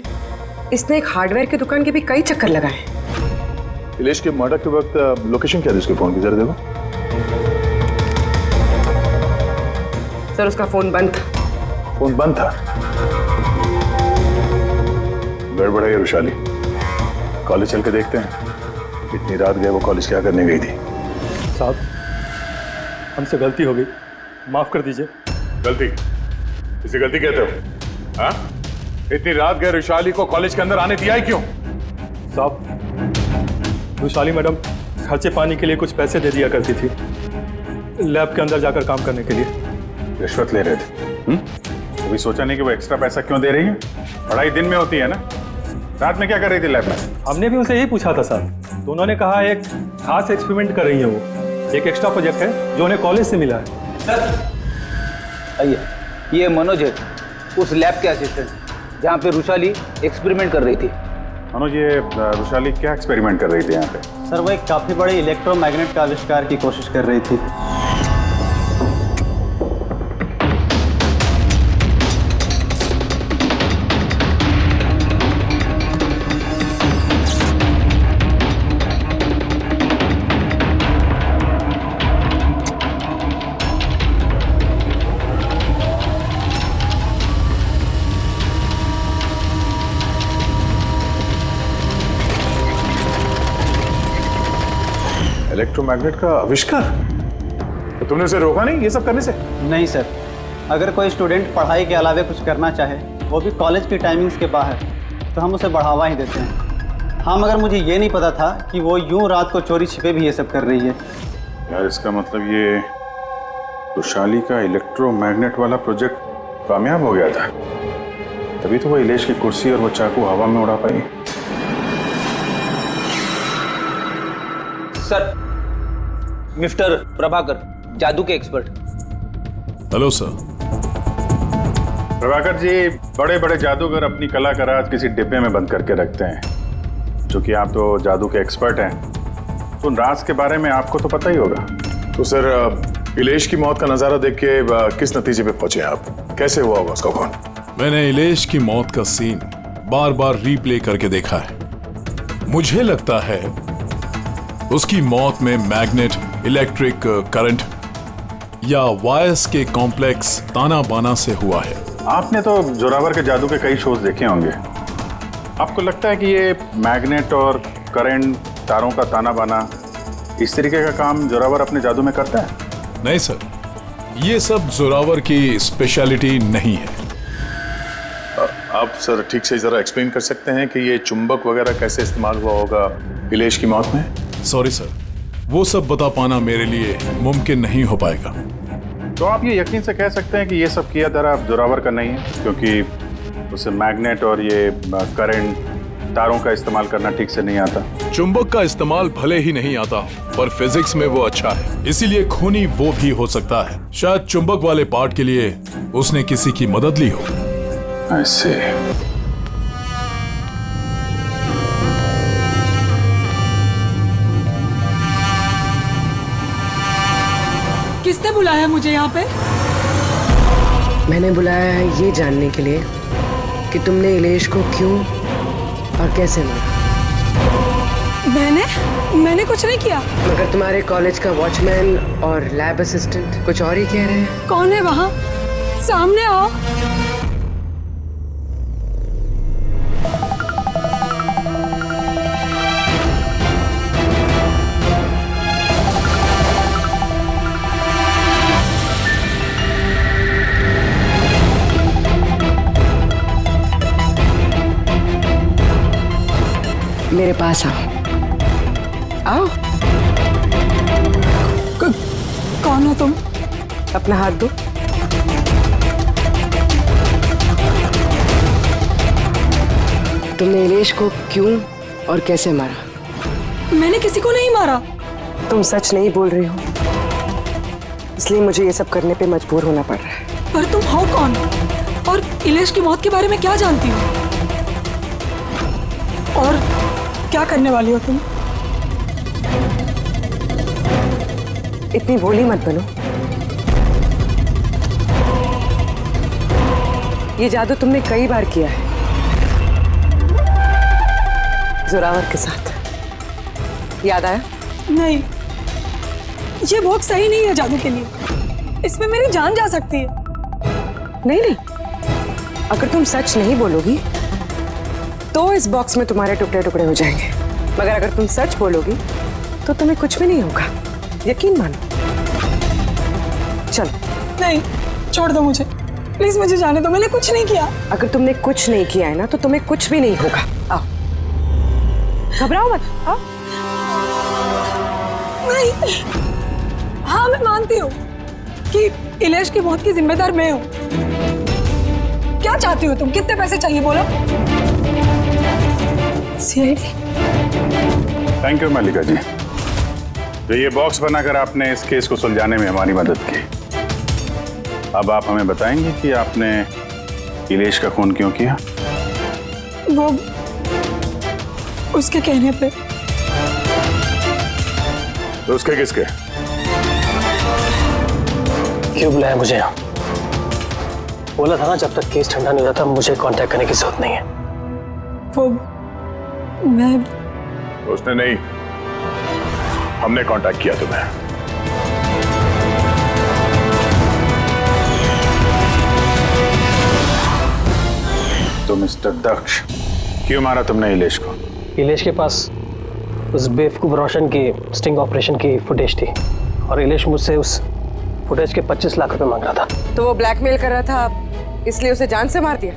इसने एक हार्डवेयर की दुकान के भी कई चक्कर लगाए। इलेश के मर्डर के वक्त लोकेशन क्या थी उसके फोन की, जरा देखो। सर उसका फोन बंद था। फोन बंद था? गड़बड़ है रुशाली, कॉलेज चल के देखते हैं। इतनी रात गए वो कॉलेज क्या करने गई थी? साहब, हमसे गलती हो गई, माफ कर दीजिए। गलती? इसे गलती कहते हो? हाँ? इतनी रात गए रुशाली को कॉलेज के अंदर आने दिया ही क्यों? साहब, रुशाली मैडम खर्चे पानी के लिए कुछ पैसे दे दिया करती थी, लैब के अंदर जाकर काम करने के लिए। रिश्वत ले रहे थे? कभी सोचा नहीं कि वो एक्स्ट्रा पैसा क्यों दे रही है? पढ़ाई दिन में होती है ना, रात में क्या कर रही थी लैब में? हमने भी उसे यही पूछा था सर, तो उन्होंने कहा एक खास एक्सपेरिमेंट कर रही है वो, एक एक्स्ट्रा प्रोजेक्ट है जो उन्हें कॉलेज से मिला है। सर आइए, ये मनोज है, उस लैब के असिस्टेंट जहाँ पे रुशाली एक्सपेरिमेंट कर रही थी। मनोज, ये रुशाली क्या एक्सपेरिमेंट कर रही थी यहाँ पे? सर वो एक काफ़ी बड़े इलेक्ट्रोमैग्नेट का आविष्कार की कोशिश कर रही थी। इलेक्ट्रोमैग्नेट का आविष्कार? तो तुमने उसे रोका नहीं ये सब करने से? नहीं सर, अगर कोई स्टूडेंट पढ़ाई के अलावा कुछ करना चाहे, वो भी कॉलेज की टाइमिंग्स के बाहर, तो हम उसे बढ़ावा ही देते हैं। हाँ, मगर मुझे ये नहीं पता था कि वो यूं रात को चोरी छिपे भी ये सब कर रही है। यार इसका मतलब ये रुशाली का इलेक्ट्रोमैग्नेट वाला प्रोजेक्ट कामयाब हो गया था, तभी तो वो इलेश की कुर्सी और वो चाकू हवा में उड़ा पाई। सर, मिस्टर प्रभाकर, जादू के expert. Hello sir. Prabhakar ji, बड़े बड़े जादूगर अपनी कला का राज किसी डिब्बे में बंद करके रखते हैं। चूंकि आप तो जादू के एक्सपर्ट हैं, तो उन राज के बारे में आपको तो पता ही होगा। तो सर, इलेश की मौत का नजारा देख के किस नतीजे पे पहुंचे आप? कैसे हुआ होगा उसका खून? मैंने इलेश की मौत का सीन बार बार रीप्ले करके देखा है। मुझे लगता है उसकी मौत में मैग्नेट, इलेक्ट्रिक करंट या वायर्स के कॉम्प्लेक्स ताना बाना से हुआ है। आपने तो जोरावर के जादू के कई शोज देखे होंगे। आपको लगता है कि ये मैग्नेट और करंट, तारों का ताना बाना, इस तरीके का काम जोरावर अपने जादू में करता है? नहीं सर, ये सब जोरावर की स्पेशलिटी नहीं है। आप सर ठीक से जरा एक्सप्लेन कर सकते हैं कि ये चुंबक वगैरह कैसे इस्तेमाल हुआ होगा इलेश की मौत में? सॉरी सर, वो सब बता पाना मेरे लिए मुमकिन नहीं हो पाएगा। तो आप ये यकीन से कह सकते हैं कि ये सब किया धरा जोरावर का नहीं है, क्योंकि उसे मैग्नेट और ये करंट, तारों का इस्तेमाल करना ठीक से नहीं आता। चुंबक का इस्तेमाल भले ही नहीं आता, पर फिजिक्स में वो अच्छा है, इसीलिए खूनी वो भी हो सकता है। शायद चुंबक वाले पार्ट के लिए उसने किसी की मदद ली हो। ऐसे किसने बुलाया मुझे यहाँ पे? मैंने बुलाया है ये जानने के लिए कि तुमने इलेश को क्यों और कैसे मारा। मैंने कुछ नहीं किया। मगर तुम्हारे कॉलेज का वॉचमैन और लैब असिस्टेंट कुछ और ही कह रहे हैं। कौन है वहाँ? सामने आओ। मेरे पास आओ। आओ। कौन हो तुम? अपना हाथ दो। तुमने इलेश को क्यों और कैसे मारा? मैंने किसी को नहीं मारा। तुम सच नहीं बोल रही हो, इसलिए मुझे ये सब करने पे मजबूर होना पड़ रहा है। पर तुम हो कौन और इलेश की मौत के बारे में क्या जानती हो? और क्या करने वाली हो तुम? इतनी भोली मत बनो। ये जादू तुमने कई बार किया है जोरावर के साथ, याद आया? नहीं, ये बहुत सही नहीं है जादू के लिए। इसमें मेरी जान जा सकती है। नहीं नहीं, अगर तुम सच नहीं बोलोगी तो इस बॉक्स में तुम्हारे टुकड़े टुकड़े हो जाएंगे, मगर अगर तुम सच बोलोगी तो तुम्हें कुछ भी नहीं होगा, यकीन मानो। चलो। नहीं, छोड़ दो मुझे, प्लीज मुझे जाने दो। मैंने कुछ नहीं किया। अगर तुमने कुछ नहीं किया है ना तो तुम्हें कुछ भी नहीं होगा। आओ, घबराओ मत। आओ। नहीं, हाँ मैं मानती हूँ कि इलेश की मौत की जिम्मेदार मैं हूँ, क्या चाहती हो तुम? कितने पैसे चाहिए बोलो? सीआईडी। थैंक यू मल्लिका जी, जो ये बॉक्स बनाकर आपने इस केस को सुलझाने में हमारी मदद की। अब आप हमें बताएंगे कि आपने इलेश का खून क्यों किया? वो उसके कहने पे। तो उसके किसके? क्यों बुलाया मुझे यहाँ? बोला था ना जब तक केस ठंडा नहीं हो जाता मुझे कांटेक्ट करने की जरूरत नहीं है। वो मैं उसने नहीं, हमने कांटेक्ट किया तुम्हें। तो मिस्टर दक्ष, क्यों मारा तुमने इलेश को? इलेश के पास उस बेवकूफ रोशन की स्टिंग ऑपरेशन की फुटेज थी और इलेश मुझसे उस फुटेज के 25 लाख रुपए मांग रहा था। तो वो ब्लैकमेल कर रहा था, इसलिए उसे जान से मार दिया?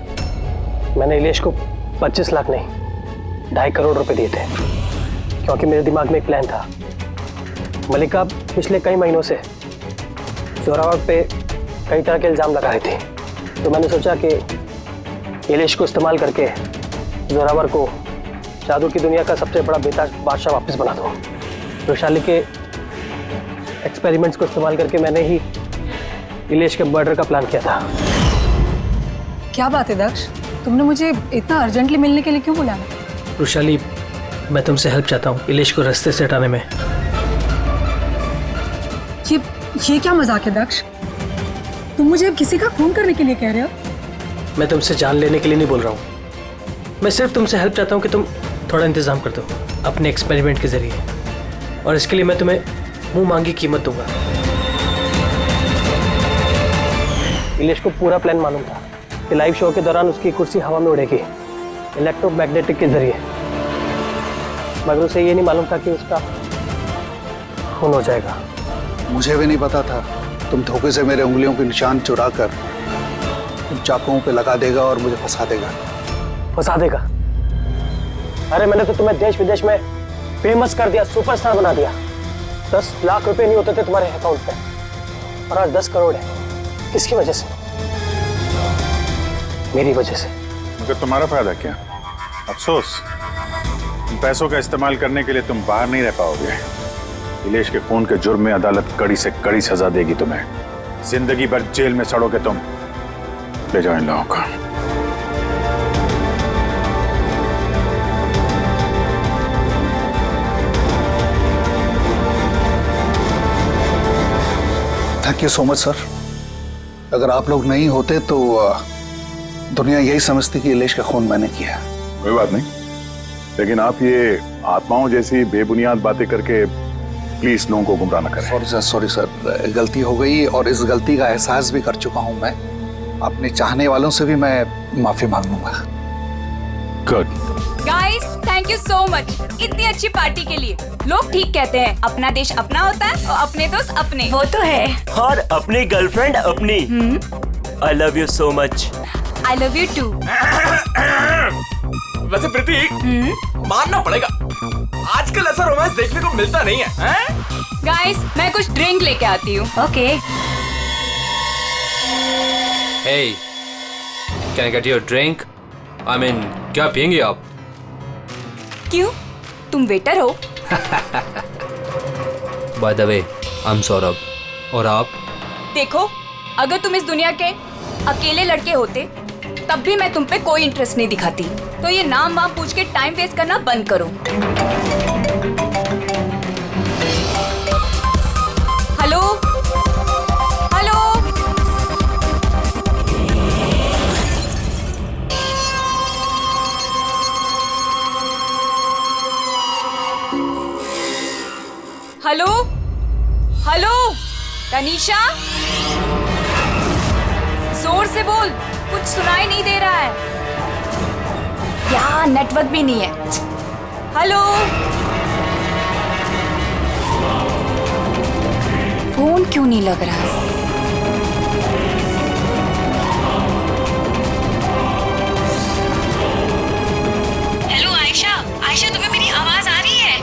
मैंने इलेश को 25 लाख नहीं 2.5 करोड़ रुपए दिए थे, क्योंकि मेरे दिमाग में एक प्लान था। मल्लिका पिछले कई महीनों से जोरावर पे कई तरह के इल्जाम लगा रही थी, तो मैंने सोचा कि इलेश को इस्तेमाल करके जोरावर को जादू की दुनिया का सबसे बड़ा बेताज बादशाह वापस बना दूं। वैशाली के एक्सपेरिमेंट्स को इस्तेमाल करके मैंने ही इलेश के मर्डर का प्लान किया था। क्या बात है दक्ष, तुमने मुझे इतना अर्जेंटली मिलने के लिए क्यों बुलाया? वैशाली, मैं तुमसे हेल्प चाहता हूँ इलेश को रास्ते से हटाने में। ये क्या मजाक है दक्ष? तुम मुझे अब किसी का खून करने के लिए कह रहे हो? मैं तुमसे जान लेने के लिए नहीं बोल रहा हूँ, मैं सिर्फ तुमसे हेल्प चाहता हूँ कि तुम थोड़ा इंतजाम कर दो अपने एक्सपेरिमेंट के जरिए, और इसके लिए मैं तुम्हें मुंह मांगी कीमत दूंगा। इलेश को पूरा प्लान मालूम था कि लाइव शो के दौरान उसकी कुर्सी हवा में उड़ेगी इलेक्ट्रोमैग्नेटिक के जरिए, मगर उसे ये नहीं मालूम था कि उसका खून हो जाएगा। मुझे भी नहीं पता था तुम धोखे से मेरे उंगलियों के निशान चुरा कर तुम चाकुओं पे लगा देगा और मुझे फंसा देगा। फंसा देगा? अरे मैंने तो तुम्हें देश विदेश में फेमस कर दिया, सुपरस्टार बना दिया। 10 लाख रुपए नहीं होते थे तुम्हारे अकाउंट पे, और आज 10 करोड़ है। किसकी वजह से? मेरी वजह से। मगर तुम्हारा फायदा क्या? अफसोस, पैसों का इस्तेमाल करने के लिए तुम बाहर नहीं रह पाओगे। इलेश के खून के जुर्म में अदालत कड़ी से कड़ी सजा देगी तुम्हें। जिंदगी भर जेल में सड़ोगे तुम। ले जाओ इन लोगों को। Thank you so much sir. अगर आप लोग नहीं होते तो दुनिया यही समझती कि इलेश का खून मैंने किया। कोई बात नहीं, लेकिन आप ये आत्माओं जैसी बेबुनियाद बातें करके प्लीज लोगों को गुमराह न करें। सॉरी सर, गलती हो गई और इस गलती का एहसास भी कर चुका हूं मैं। अपने चाहने वालों से भी मैं माफी मांग लूंगा। Good. Guys, thank you so much इतनी अच्छी पार्टी के लिए। लोग ठीक कहते हैं, अपना देश अपना होता है और अपने दोस्त अपने। वो तो है। और अपनी गर्लफ्रेंड अपनी। I love you so much. I love you too. वैसे प्रतीक, मानना पड़ेगा, आजकल ऐसा रोमांस देखने को मिलता नहीं है। गाइस, मैं कुछ ड्रिंक लेके आती हूँ। Okay. Hey, can I get you a drink? I mean, क्या पियेंगे आप? क्यों? तुम वेटर हो? By the way, I'm Saurabh. और आप? देखो, अगर तुम इस दुनिया के अकेले लड़के होते तब भी मैं तुम पे कोई इंटरेस्ट नहीं दिखाती। तो ये नाम वाम पूछ के टाइम वेस्ट करना बंद करो। Hello hello, hello hello, Tanisha, जोर से बोल, कुछ सुनाई नहीं दे रहा है। यहाँ नेटवर्क भी नहीं है। हेलो, फोन क्यों नहीं लग रहा है? हेलो आयशा, आयशा तुम्हें मेरी आवाज आ रही है?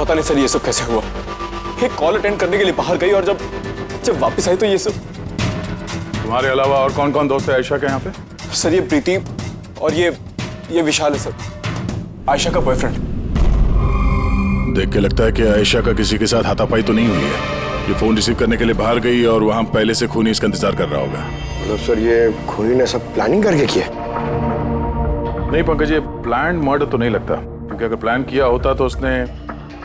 पता नहीं सर ये सब कैसे हुआ। एक कॉल अटेंड करने के लिए बाहर गई और जब वापस आई तो ये सब। तुम्हारे अलावा और कौन कौन दोस्त है आयशा के यहाँ पे? सर ये प्रीति और ये विशाल है सर, आयशा का बॉयफ्रेंड। देख के लगता है कि आयशा का किसी के साथ हाथापाई तो नहीं हुई है। ये फोन रिसीव करने के लिए बाहर गई और वहां पहले से खूनी इसका इंतजार कर रहा होगा। मतलब सर ये खूनी ने सब प्लानिंग करके किया? नहीं पंकज, ये प्लान मर्डर तो नहीं लगता, क्योंकि अगर प्लान किया होता तो उसने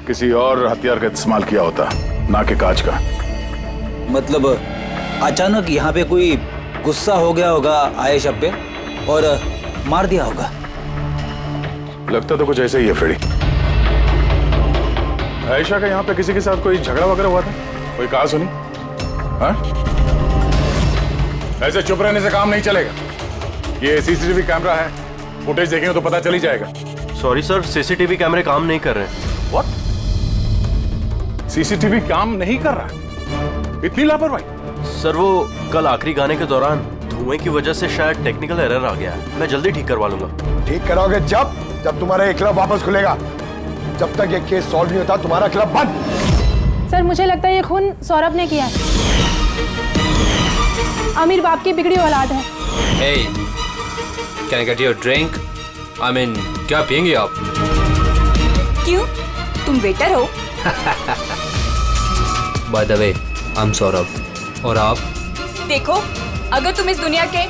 किसी और हथियार का इस्तेमाल किया होता, ना कि कांच का। मतलब अचानक यहाँ पे कोई गुस्सा हो गया होगा आयशा पे और मार दिया होगा। लगता तो कुछ ऐसा ही है फ्रेडी। आयशा का यहाँ पे किसी के साथ कोई झगड़ा वगैरह हुआ था? कोई कहा सुनी? हाँ? ऐसे चुप रहने से काम नहीं चलेगा। ये सीसीटीवी कैमरा है, फुटेज देखेंगे तो पता चल ही जाएगा। सॉरी सर, सीसीटीवी कैमरे काम नहीं कर रहे हैं। व्हाट? सीसीटीवी काम नहीं कर रहा है? इतनी लापरवाही? सर वो कल आखिरी गाने के दौरान धुएं की वजह से शायद टेक्निकल एरर आ गया है। मैं जल्दी ठीक करवा लूंगा। ठीक कराओगे जब तुम्हारा ये क्लब वापस खुलेगा। जब तक ये केस सॉल्व नहीं होता तुम्हारा क्लब बंद। सर मुझे लगता है ये खून सौरभ ने किया है। अमीर बाप की बिगड़ी औलाद है। Hey, can I get you a drink? I mean, क्या पियेंगे आप? क्यों? तुम वेटर हो? By the way, I'm Saurabh. और आप? देखो, अगर तुम इस दुनिया के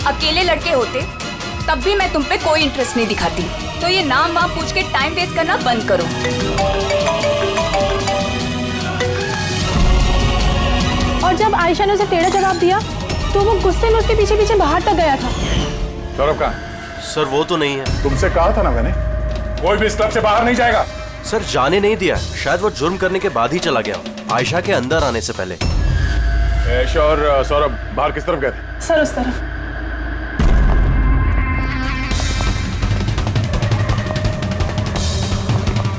अकेले लड़के होते तब भी मैं तुम पे कोई इंटरेस्ट नहीं दिखाती। तो ये नाम वाम पूछ के टाइम वेस्ट करना बंद करो। और जब आयशा ने उसे टेढ़ा जवाब दिया तो वो गुस्से में उसके पीछे पीछे बाहर तक गया था। सौरभ कहाँ? सर वो तो नहीं है। तुमसे कहा था ना मैंने, कोई भी इस क्लब से बाहर नहीं जाएगा। सर जाने नहीं दिया, शायद वो जुर्म करने के बाद ही चला गया, आयशा के अंदर आने से पहले। आयशा और सौरभ बाहर किस तरफ गए थे? सर उस तरफ।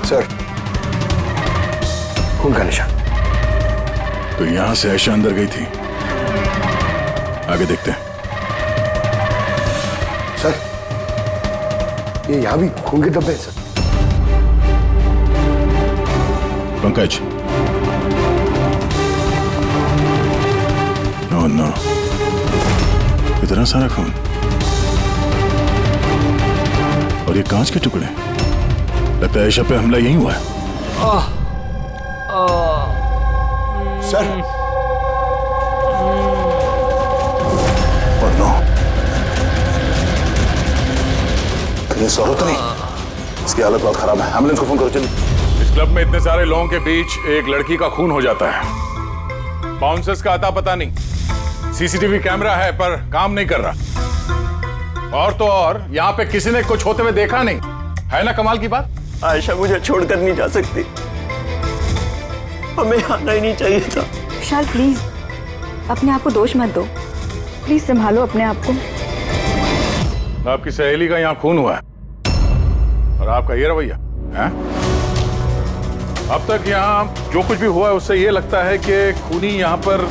सर खून का निशान। तो यहां से आयशा अंदर गई थी। आगे देखते हैं। सर ये यहां भी खून के धब्बे हैं सर। पंकज, नो नो, इतना सारा खून और ये कांच के टुकड़े। लगता है आयशा पे हमला यही हुआ है। सर और नो, ये सौरभ तो नहीं? इसकी हालत बहुत खराब है, एम्बुलेंस को फोन करो चलिए। इस क्लब में इतने सारे लोगों के बीच एक लड़की का खून हो जाता है। बाउंसर्स का अता पता नहीं, सीसीटीवी कैमरा है पर काम नहीं कर रहा। और तो और यहाँ पे किसी ने कुछ होते हुए देखा नहीं है ना। कमाल की बात। आयशा मुझे छोड़कर नहीं जा सकती, हमें आना ही नहीं चाहिए था। विशाल प्लीज अपने आप को दोष मत दो, प्लीज संभालो अपने आप को। आपकी सहेली का यहाँ खून हुआ है और आपका ये रवैया है? अब तक यहाँ जो कुछ भी हुआ है उससे ये लगता है कि खूनी यहाँ पर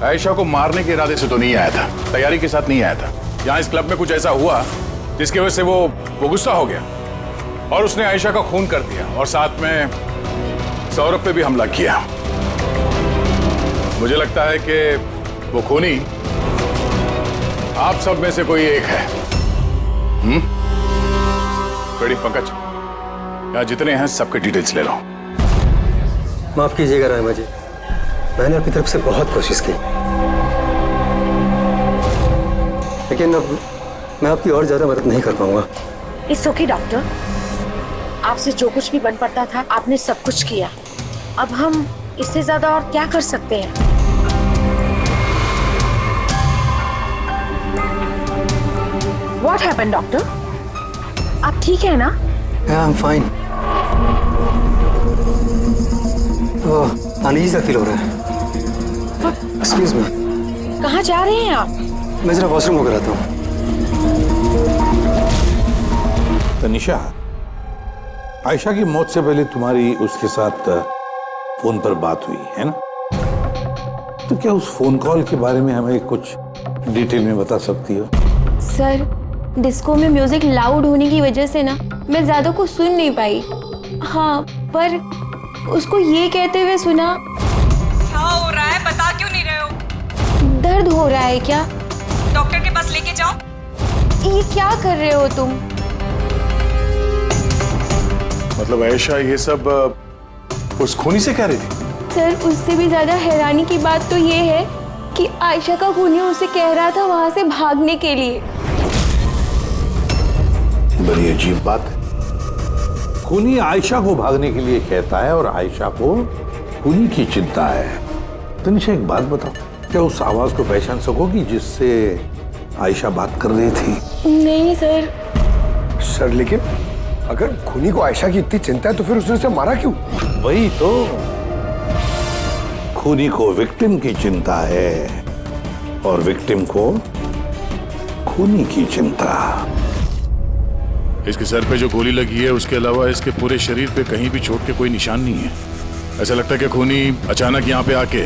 आयशा को मारने के इरादे से तो नहीं आया था, तैयारी के साथ नहीं आया था। यहाँ इस क्लब में कुछ ऐसा हुआ जिसकी वजह से वो गुस्सा हो गया और उसने आयशा का खून कर दिया और साथ में सौरभ पे भी हमला किया। मुझे लगता है कि वो खूनी आप सब में से कोई एक है। बड़ी पंकज, यहाँ जितने हैं सबके डिटेल्स ले लो। माफ कीजिएगा रायमा जी, मैंने अपनी तरफ से बहुत कोशिश की, लेकिन अब मैं आपकी और ज्यादा मदद नहीं कर पाऊंगा। इट्स ओके डॉक्टर, आपसे जो कुछ भी बन पड़ता था आपने सब कुछ किया। अब हम इससे ज्यादा और क्या कर सकते हैं? What happened, doctor? आप ठीक है ना? Yeah, I'm fine. अनईजी सा फील हो रहा है। Excuse me. कहाँ जा रहे हैं आप? मैं जरा वॉशरूम होकर आता हूँ। तनिषा, आयशा की मौत से पहले तुम्हारी उसके साथ फोन पर बात हुई है ना? तो क्या उस फोन कॉल के बारे में हमें कुछ डिटेल में बता सकती हो? सर, डिस्को में म्यूजिक लाउड होने की वजह से ना मैं ज्यादा कुछ सुन नहीं पाई। हाँ, पर उसको ये कहते हुए सुना। क्या हो रहा है, बता क्यों नहीं रहे हो? दर्द हो रहा है क्या? डॉक्टर के पास लेके जाओ। ये क्या कर रहे हो तुम? मतलब आयशा ये सब उस खूनी से कह रही थी? सर, उससे भी ज्यादा हैरानी की बात तो ये है कि आयशा का खूनी उसे कह रहा था वहां से भागने के लिए। बड़ी अजीब बात है। खूनी आयशा को भागने के लिए कहता है और आयशा को खूनी की चिंता है। तनिषा एक बात बताओ, क्या उस आवाज को पहचान सकोगी जिससे आयशा बात कर रही थी? नहीं सर। सर लेकिन अगर खूनी को आयशा की इतनी चिंता है तो फिर उसने उसे मारा क्यों? वही तो, खूनी को विक्टिम की चिंता है और विक्टिम को खूनी की चिंता। इसके सर पे जो गोली लगी है उसके अलावा इसके पूरे शरीर पे कहीं भी चोट के कोई निशान नहीं है। ऐसा लगता है कि खूनी अचानक यहाँ पे आके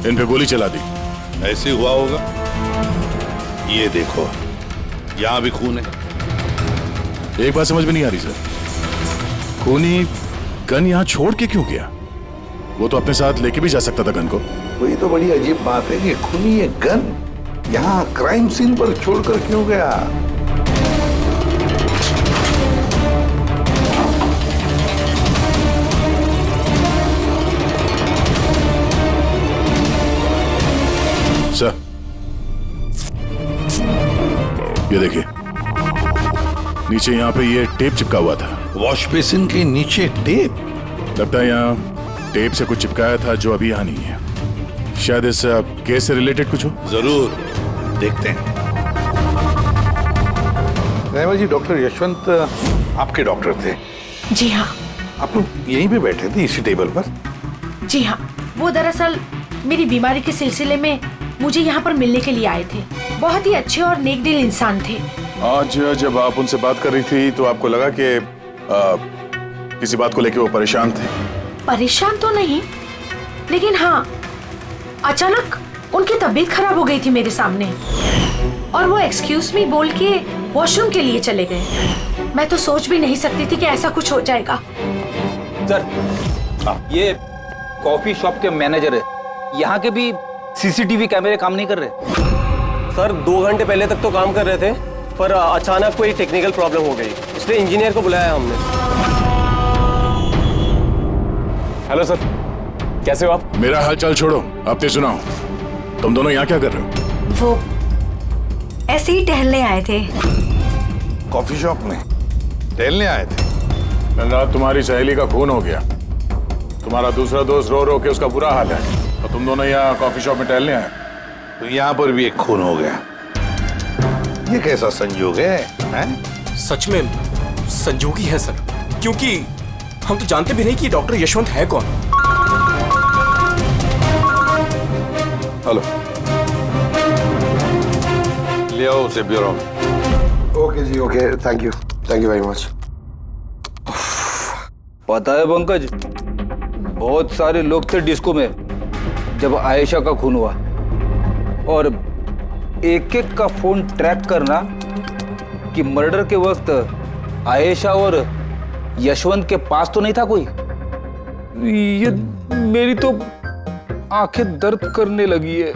इन पे गोली चला दी। ऐसे हुआ होगा। ये देखो, यहाँ भी खून है। एक बात समझ में नहीं आ रही सर, खूनी गन यहाँ छोड़ के क्यों गया? वो तो अपने साथ लेके भी जा सकता था गन को। वही तो बड़ी अजीब बात है कि खूनी ये गन यहाँ क्राइम सीन पर छोड़कर क्यों गया? सर ये देखिए, नीचे यहाँ पे ये टेप चिपका हुआ था। वॉश बेसिन के नीचे टेप? लगता है यहाँ टेप से कुछ चिपकाया था जो अभी यहाँ नहीं है। शायद इस केस से रिलेटेड कुछ हो। जरूर देखते हैं। रहमा जी, डॉक्टर यशवंत आपके डॉक्टर थे? जी हाँ। आप लोग यहीं पे बैठे थे इसी टेबल पर? जी हाँ, वो दरअसल मेरी बीमारी के सिलसिले में मुझे यहाँ पर मिलने के लिए आए थे। बहुत ही अच्छे और नेक दिल इंसान थे। आज जब आप उनसे बात कर रही थी तो आपको लगा कि किसी बात को लेकर वो परेशान थे? परेशान तो नहीं, लेकिन हाँ, अचानक उनकी तबीयत खराब हो गई थी मेरे सामने और वो एक्सक्यूज मी बोल के वॉशरूम के लिए चले गए। मैं तो सोच भी नहीं सकती थी कि ऐसा कुछ हो जाएगा। सर, ये कॉफी शॉप के मैनेजर है। यहाँ के भी सीसीटीवी कैमरे काम नहीं कर रहे। सर 2 घंटे पहले तक तो काम कर रहे थे, पर अचानक कोई टेक्निकल प्रॉब्लम हो गई, इसलिए इंजीनियर को बुलाया हमने। हेलो सर, कैसे हो आप? मेरा हालचाल छोड़ो, अपने सुनाओ। तुम दोनों यहाँ क्या कर रहे हो? वो ऐसे ही टहलने आए थे। कॉफी शॉप में टहलने आए थे? कल रात तुम्हारी सहेली का खून हो गया। तुम्हारा दूसरा दोस्त रो रो के उसका बुरा हाल है, और तुम दोनों यहाँ कॉफी शॉप में टहलने आए। तो यहाँ पर भी एक खून हो गया। ये कैसा संयोग है, हैं? सच में संजोगी है सर, क्योंकि हम तो जानते भी नहीं कि डॉक्टर यशवंत है कौन। हेलो, ले आओ उसे ब्यूरो में। Okay ji, okay, thank you very much. पता है पंकज, बहुत सारे लोग थे डिस्को में जब आयशा का खून हुआ, और एक एक का फोन ट्रैक करना कि मर्डर के वक्त आयशा और यशवंत के पास तो नहीं था कोई। ये मेरी तो आंखें दर्द करने लगी है।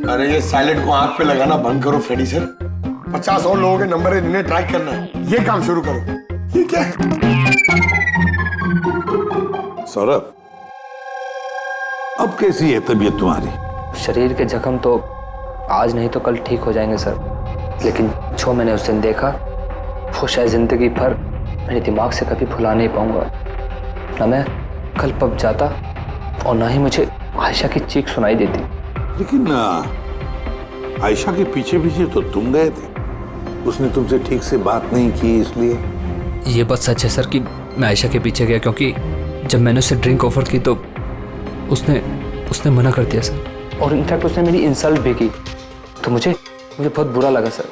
अरे ये साइलेंट को आंख पे लगाना बंद करो फ्रेडी सर। 50 और लोगों के नंबर है जिन्हें ट्रैक करना है, ये काम शुरू करो। ये क्या है? सौरभ, अब कैसी है तबीयत तुम्हारी? शरीर के जख्म तो आज नहीं तो कल ठीक हो जाएंगे सर, लेकिन जो मैंने उस दिन देखा वो शायद जिंदगी भर मेरे दिमाग से कभी भुला नहीं पाऊंगा। ना मैं कल पब जाता और ना ही मुझे आयशा की चीख सुनाई देती। लेकिन आयशा के पीछे पीछे तो तुम गए थे, उसने तुमसे ठीक से बात नहीं की, इसलिए। ये बात सच है सर कि मैं आयशा के पीछे गया, क्योंकि जब मैंने उसे ड्रिंक ऑफर की तो उसने मना कर दिया सर, और इनफैक्ट उसने मेरी इंसल्ट भी की, तो मुझे बहुत बुरा लगा सर,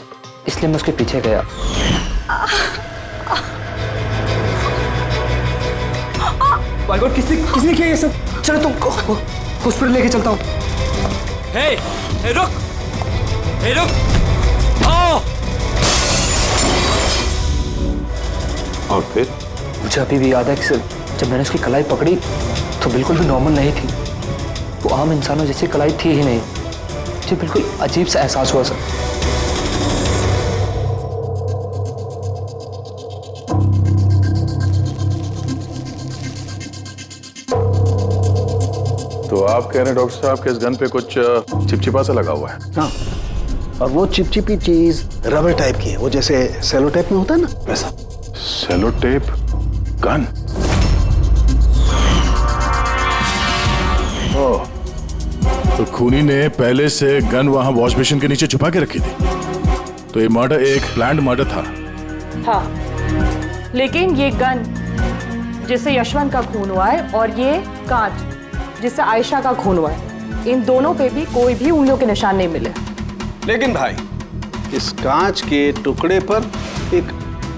इसलिए मैं उसके पीछे गया। माय गॉड, किसने किया ये सब? चलो तुमको हॉस्पिटल लेके चलता हूँ। हे रुक, आओ। और फिर? मुझे अभी भी याद है कि सर, जब मैंने उसकी कलाई पकड़ी तो बिल्कुल भी नॉर्मल नहीं थी। वो आम इंसानों जैसी कलाई थी ही नहीं। मुझे बिल्कुल अजीब सा एहसास हुआ सर। तो आप कह रहे हैं डॉक्टर साहब के इस गन पे कुछ चिपचिपा सा लगा हुआ है? हाँ, और वो चिपचिपी चीज रबर टाइप की है, वो जैसे सेलो टेप में होता है ना वैसा। Cello tape gun? ओह, तो खूनी ने पहले से गन वहां वॉश बेसिन के नीचे छुपा के रखी थी। तो ये मर्डर एक प्लान्ड मर्डर था। हाँ, लेकिन ये गन जिससे यशवंत का खून हुआ है और ये कांच जिससे आयशा का खून हुआ है, इन दोनों पे भी कोई भी उंगलियों के निशान नहीं मिले। लेकिन भाई, इस कांच के टुकड़े पर एक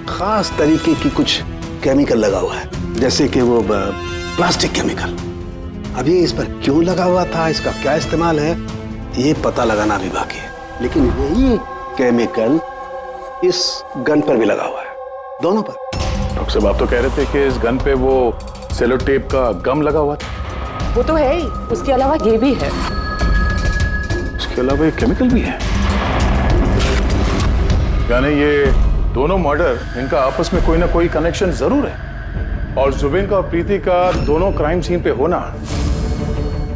खास तरीके की कुछ केमिकल लगा हुआ है, जैसे कि वो प्लास्टिक केमिकल। अब ये इस पर क्यों लगा हुआ था, इसका क्या इस्तेमाल है, ये पता लगाना भी बाकी है। लेकिन यही केमिकल इस गन पर भी लगा हुआ है, दोनों पर। डॉक्टर साहब, आप तो कह रहे थे कि इस गन पे वो सेलो टेप का गम लगा हुआ था। वो तो है ही, उसके अलावा ये भी है। उसके अलावा ये केमिकल भी है? यानी ये दोनों मर्डर, इनका आपस में कोई ना कोई कनेक्शन जरूर है। और जुबिन का और प्रीति का दोनों क्राइम सीन पे होना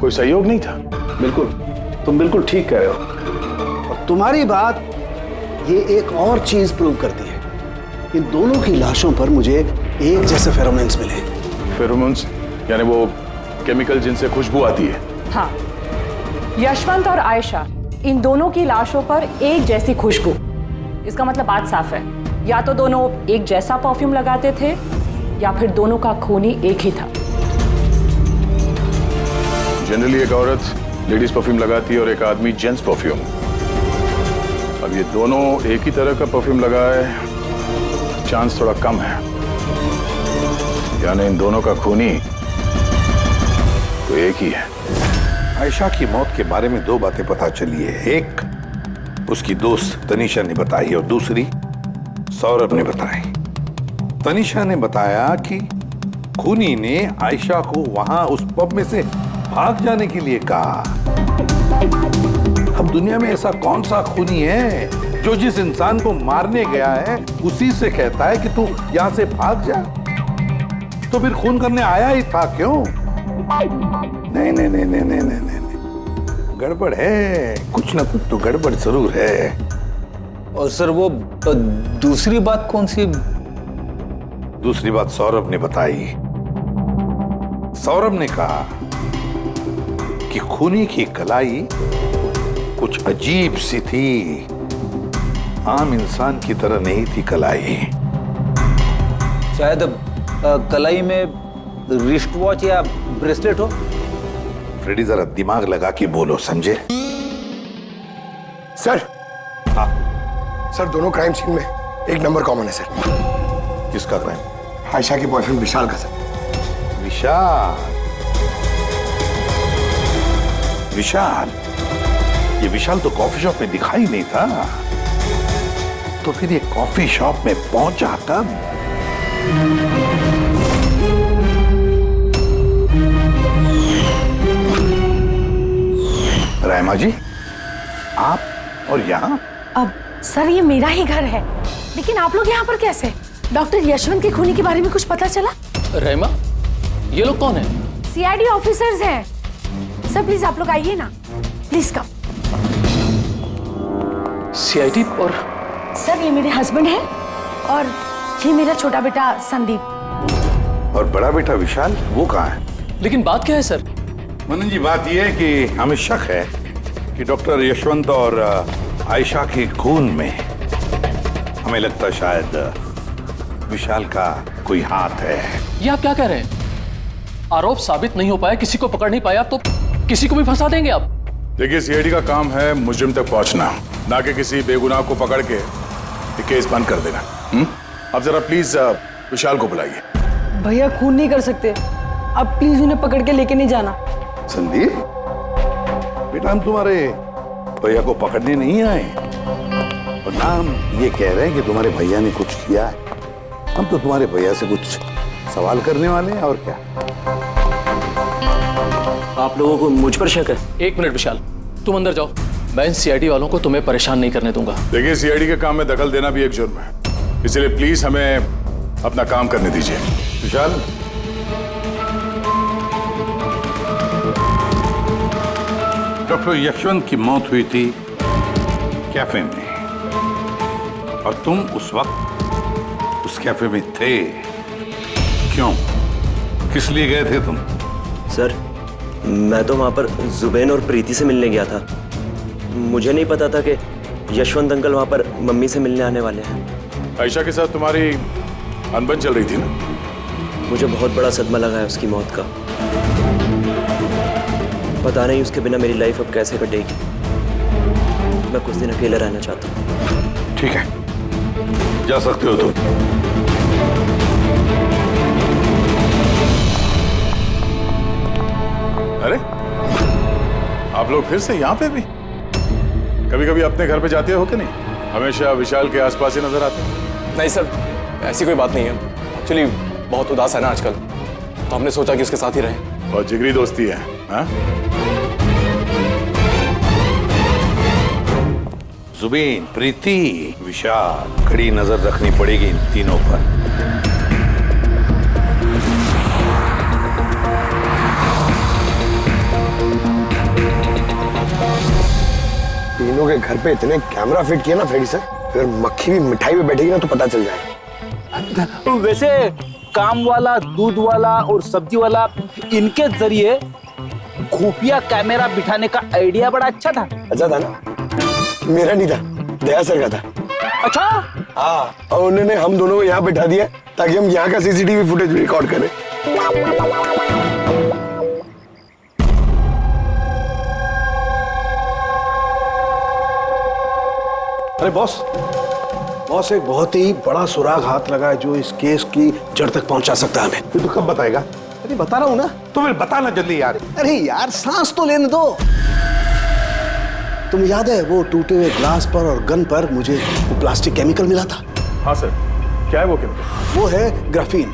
कोई सहयोग नहीं था। बिल्कुल, तुम बिल्कुल ठीक कह रहे हो। और तुम्हारी बात ये एक और चीज प्रूव करती है। इन दोनों की लाशों पर मुझे एक जैसे फेरोमोन्स मिले। फेरोमोन्स यानी वो केमिकल जिनसे खुशबू आती है? हाँ, यशवंत और आयशा, इन दोनों की लाशों पर एक जैसी खुशबू। इसका मतलब बात साफ है, या तो दोनों एक जैसा परफ्यूम लगाते थे या फिर दोनों का खून ही एक ही था। जनरली एक औरत लेडीज परफ्यूम लगाती है और एक आदमी जेंट्स परफ्यूम। अब ये दोनों एक ही तरह का परफ्यूम लगाए, चांस थोड़ा कम है। यानी इन दोनों का खूनी तो एक ही है। आयशा की मौत के बारे में दो बातें पता चली है। एक उसकी दोस्त तनीषा ने बताई और दूसरी सौरभ ने बताई। तनीषा ने बताया कि खूनी ने आयशा को वहां उस पब में से भाग जाने के लिए कहा। अब दुनिया में ऐसा कौन सा खूनी है जो जिस इंसान को मारने गया है उसी से कहता है कि तू यहां से भाग जा? तो फिर खून करने आया ही था क्यों? नहीं नहीं नहीं नहीं नहीं नहीं नहीं, गड़बड़ है, कुछ ना कुछ तो गड़बड़ जरूर है। और सर वो दूसरी बात कौन सी? दूसरी बात सौरभ ने बताई। सौरभ ने कहा कि खूनी की कलाई कुछ अजीब सी थी, आम इंसान की तरह नहीं थी कलाई। शायद कलाई में रिस्ट वॉच या ब्रेसलेट हो। फ्रेडी, जरा दिमाग लगा के बोलो, समझे? सर, हाँ सर, दोनों क्राइम सीन में एक नंबर कॉमन है सर। किसका क्राइम? आयशा के बॉयफ्रेंड विशाल का सर। विशाल? विशाल? ये विशाल तो कॉफी शॉप में दिखाई नहीं था, तो फिर ये कॉफी शॉप में पहुंचा कब? रायमा जी, आप और यहाँ? अब सर, ये मेरा ही घर है, लेकिन आप लोग यहाँ पर कैसे? डॉक्टर यशवंत के खूनी के बारे में कुछ पता चला? रहमा, ये लोग कौन हैं? सीआईडी ऑफिसर्स हैं। सर प्लीज आप लोग आइए ना, प्लीज कम। सीआईडी? और सर ये मेरे हस्बैंड हैं और ये मेरा छोटा बेटा संदीप। और बड़ा बेटा विशाल, वो कहाँ है? लेकिन बात क्या है सर? मनन जी, बात यह है कि हमें शक है कि डॉक्टर यशवंत और आयशा के खून में हमें लगता है शायद विशाल का कोई हाथ है। ये आप क्या कह रहे हैं? आरोप साबित नहीं हो पाया, किसी को पकड़ नहीं पाया, तो किसी को भी फंसा देंगे आप? देखिए, सीआईडी का काम है मुजरिम तक पहुंचना, ना कि किसी बेगुनाह को पकड़ के ये केस बंद कर देना। अब जरा प्लीज विशाल को बुलाइए। भैया खून नहीं कर सकते, अब प्लीज उन्हें पकड़ के लेके नहीं जाना। संदीप बेटा, हम तुम्हारे भैया को पकड़ने नहीं आए और ना हम ये कह रहे हैं कि तुम्हारे भैया ने कुछ किया है। हम तो तुम्हारे भैया से कुछ सवाल करने वाले हैं और क्या। आप लोगों को मुझ पर शक है? एक मिनट विशाल, तुम अंदर जाओ। मैं इन सीआईडी वालों को तुम्हें परेशान नहीं करने दूंगा। देखिए, सीआईडी के काम में दखल देना भी एक जुर्म है, इसलिए प्लीज हमें अपना काम करने दीजिए। विशाल, डॉक्टर यशवंत की मौत हुई थी कैफे में और तुम उस वक्त उस कैफे में थे। क्यों, किस लिए गए थे तुम? सर, मैं तो वहां पर जुबैन और प्रीति से मिलने गया था। मुझे नहीं पता था कि यशवंत अंकल वहां पर मम्मी से मिलने आने वाले हैं। आयशा के साथ तुम्हारी अनबन चल रही थी ना? मुझे बहुत बड़ा सदमा लगा है उसकी मौत का। पता नहीं उसके बिना मेरी लाइफ अब कैसे कटेगी। मैं कुछ दिन अकेला रहना चाहता हूँ। ठीक है, जा सकते हो तुम। अरे, आप लोग फिर से यहाँ पे भी? कभी कभी अपने घर पे जाते हो कि नहीं? हमेशा विशाल के आसपास ही नजर आते हैं। नहीं सर, ऐसी कोई बात नहीं है। एक्चुअली बहुत उदास है ना आजकल, तो हमने सोचा कि उसके साथ ही रहें। और जिगरी दोस्ती है, हाँ? जुबीन, प्रीति, विशाल, कड़ी नजर रखनी पड़ेगी इन तीनों पर। तीनों के घर पे इतने कैमरा फिट किए ना फ्रेडी सर, अगर मक्खी भी मिठाई पे बैठेगी ना तो पता चल जाएगा। वैसे काम वाला, दूध वाला और सब्जी वाला, इनके जरिए खुफिया कैमरा बिठाने का आइडिया बड़ा अच्छा था। अच्छा था ना? मेरा नहीं था, दया सर का था। अच्छा? हाँ, और उन्होंने हम दोनों को यहाँ बैठा दिया ताकि हम यहाँ का सीसीटीवी फुटेज रिकॉर्ड करें। अरे बॉस, एक बहुत ही बड़ा सुराग हाथ लगा है जो इस केस की जड़ तक पहुंचा सकता है हमें। तू कब बताएगा? अरे बता रहा हूं ना। तो फिर बताना जल्दी यार। अरे यार, सांस तो लेने दो। तुम्हें याद है वो टूटे हुए ग्लास पर और गन पर मुझे वो प्लास्टिक केमिकल मिला था? हाँ सर, क्या है वो केमिकल? वो है ग्राफीन,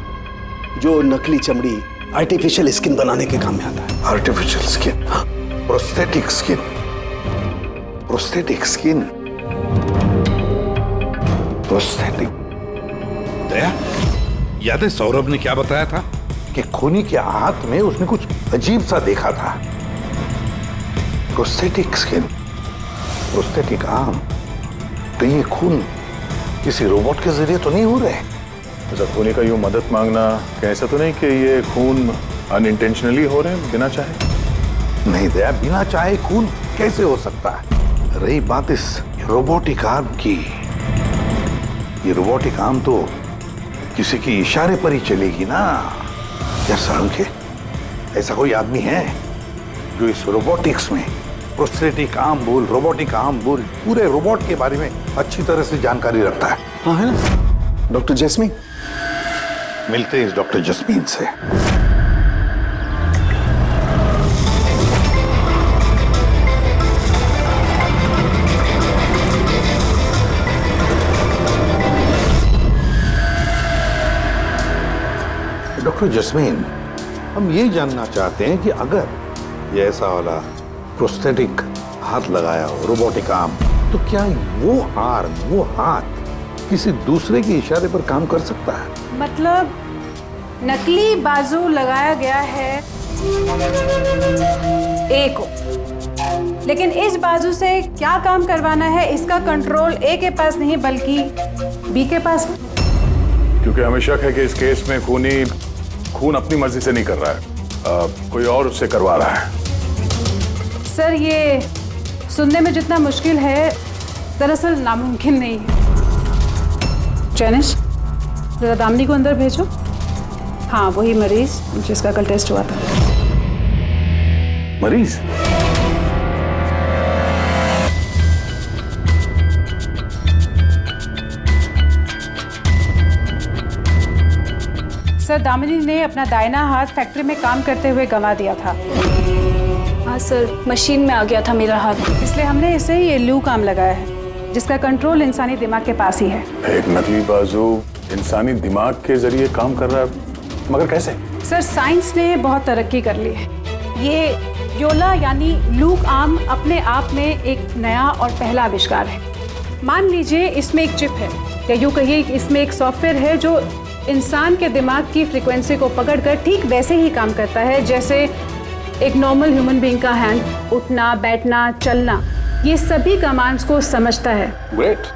जो नकली चमड़ी, आर्टिफिशियल स्किन बनाने के काम में आता है। Artificial skin? हाँ, prosthetic skin. Prosthetic skin, prosthetic. Daya, याद है सौरभ ने क्या बताया था कि खूनी के हाथ में उसने कुछ अजीब सा देखा था। Prosthetic skin, prosthetic arm. तो ये खून किसी रोबोट के जरिए तो नहीं हो रहे? ऐसा खूनी का यूं मदद मांगना, कैसा तो नहीं कि ये खून अनइंटेंशनली हो रहे हैं, बिना चाहे? नहीं दया, बिना चाहे खून कैसे हो सकता है? रही बात इस रोबोटिक आर्म की, ये रोबोटिक आर्म तो किसी के इशारे पर ही चलेगी ना। क्या सारंगे, ऐसा कोई आदमी है जो इस रोबोटिक्स में, प्रोस्थेटिक आर्म बोल, रोबोटिक आर्म बोल, पूरे रोबोट के बारे में अच्छी तरह से जानकारी रखता है? हाँ, है ना, डॉक्टर जैस्मीन। मिलते हैं इस डॉक्टर जैस्मीन से। डॉक्टर जैस्मीन, हम ये जानना चाहते हैं कि अगर ये ऐसा वाला प्रोस्थेटिक हाथ लगाया हो, रोबोटिक आर्म, तो क्या वो आर्म, वो हाथ किसी दूसरे के इशारे पर काम कर सकता है? मतलब नकली बाजू लगाया गया है ए को, लेकिन इस बाजू से क्या काम करवाना है इसका कंट्रोल ए के पास नहीं बल्कि बी के पास है। क्योंकि हमें शक है कि इस केस में खूनी खून अपनी मर्जी से नहीं कर रहा है, कोई और उससे करवा रहा है। सर, ये सुनने में जितना मुश्किल है दरअसल नामुमकिन नहीं है। जैनिश, जरा दामिनी को अंदर भेजो। हाँ, वही मरीज जिसका कल टेस्ट हुआ था। मरीज? सर, दामिनी ने अपना दाहिना हाथ फैक्ट्री में काम करते हुए गंवा दिया था। हाँ सर, मशीन में आ गया था मेरा हाथ, इसलिए हमने इसे ये लू काम लगाया है। जिसका कंट्रोल इंसानी दिमाग के पास ही है। एक नकली बाजू इंसानी दिमाग के जरिए काम कर रहा है, मगर कैसे? सर साइंस ने बहुत तरक्की कर ली है। ये योला यानी लूक आर्म अपने आप में एक नया और पहला आविष्कार है। मान लीजिए इसमें एक चिप है, या यूँ कहिए इसमें एक सॉफ्टवेयर है जो इंसान के दिमाग की फ्रीक्वेंसी को पकड़कर ठीक वैसे ही काम करता है जैसे एक नॉर्मल ह्यूमन बीइंग का हैंड, उठना, बैठना, चलना, ये सभी कमांड्स को समझता है। ग्रेट,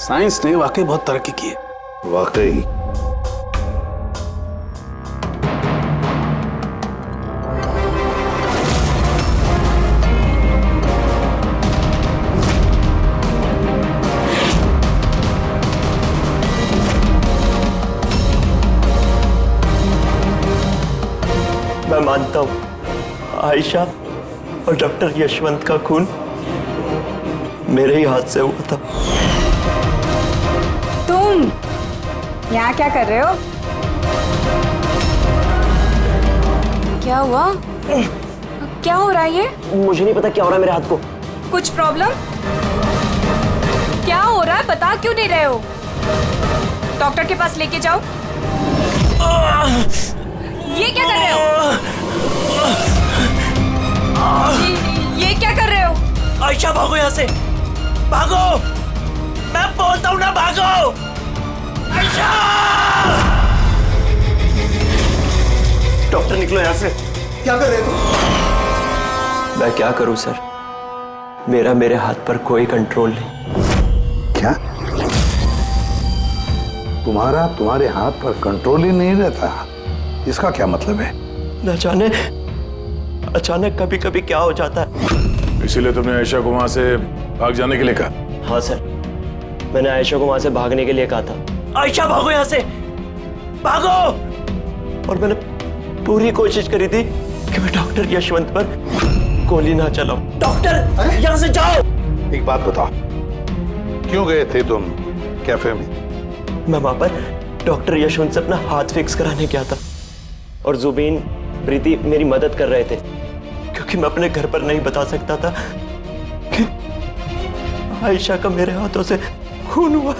साइंस ने वाकई बहुत तरक्की की है। वाकई। मैं मानता हूं आयशा और डॉक्टर यशवंत का खून मेरे ही हाथ से हुआ था। तुम यहाँ क्या कर रहे हो? क्या हुआ? क्या हो रहा है ये? मुझे नहीं पता क्या हो रहा है मेरे हाथ को। कुछ प्रॉब्लम? क्या हो रहा है बता क्यों नहीं रहे हो? डॉक्टर के पास लेके जाओ। ये क्या कर रहे हो? ये क्या कर रहे हो? आयशा भागो यहाँ से, भागो! मैं बोलता हूँ ना भागो! आयशा! डॉक्टर निकलो यहाँ से। क्या कर रहे हो? मैं क्या करूँ सर, मेरे हाथ पर कोई कंट्रोल नहीं। क्या? तुम्हारे हाथ पर कंट्रोल ही नहीं रहता? इसका क्या मतलब है? न जाने अचानक कभी कभी क्या हो जाता है। इसीलिए तुमने आयशा को वहां से भाग जाने के लिए कहा? हाँ सर, मैंने आयशा को वहां से भागने के लिए कहा था। आयशा भागो यहाँ से, भागो! और मैंने पूरी कोशिश करी थी कि मैं डॉक्टर यशवंत पर गोली ना चलाऊं। डॉक्टर यहाँ से जाओ! एक बात बताओ, क्यों गए थे तुम कैफे में? मैं वहां पर डॉक्टर यशवंत से अपना हाथ फिक्स कराने गया था और जुबीन, प्रीति मेरी मदद कर रहे थे क्योंकि मैं अपने घर पर नहीं बता सकता था कि आयशा का मेरे हाथों से खून हुआ।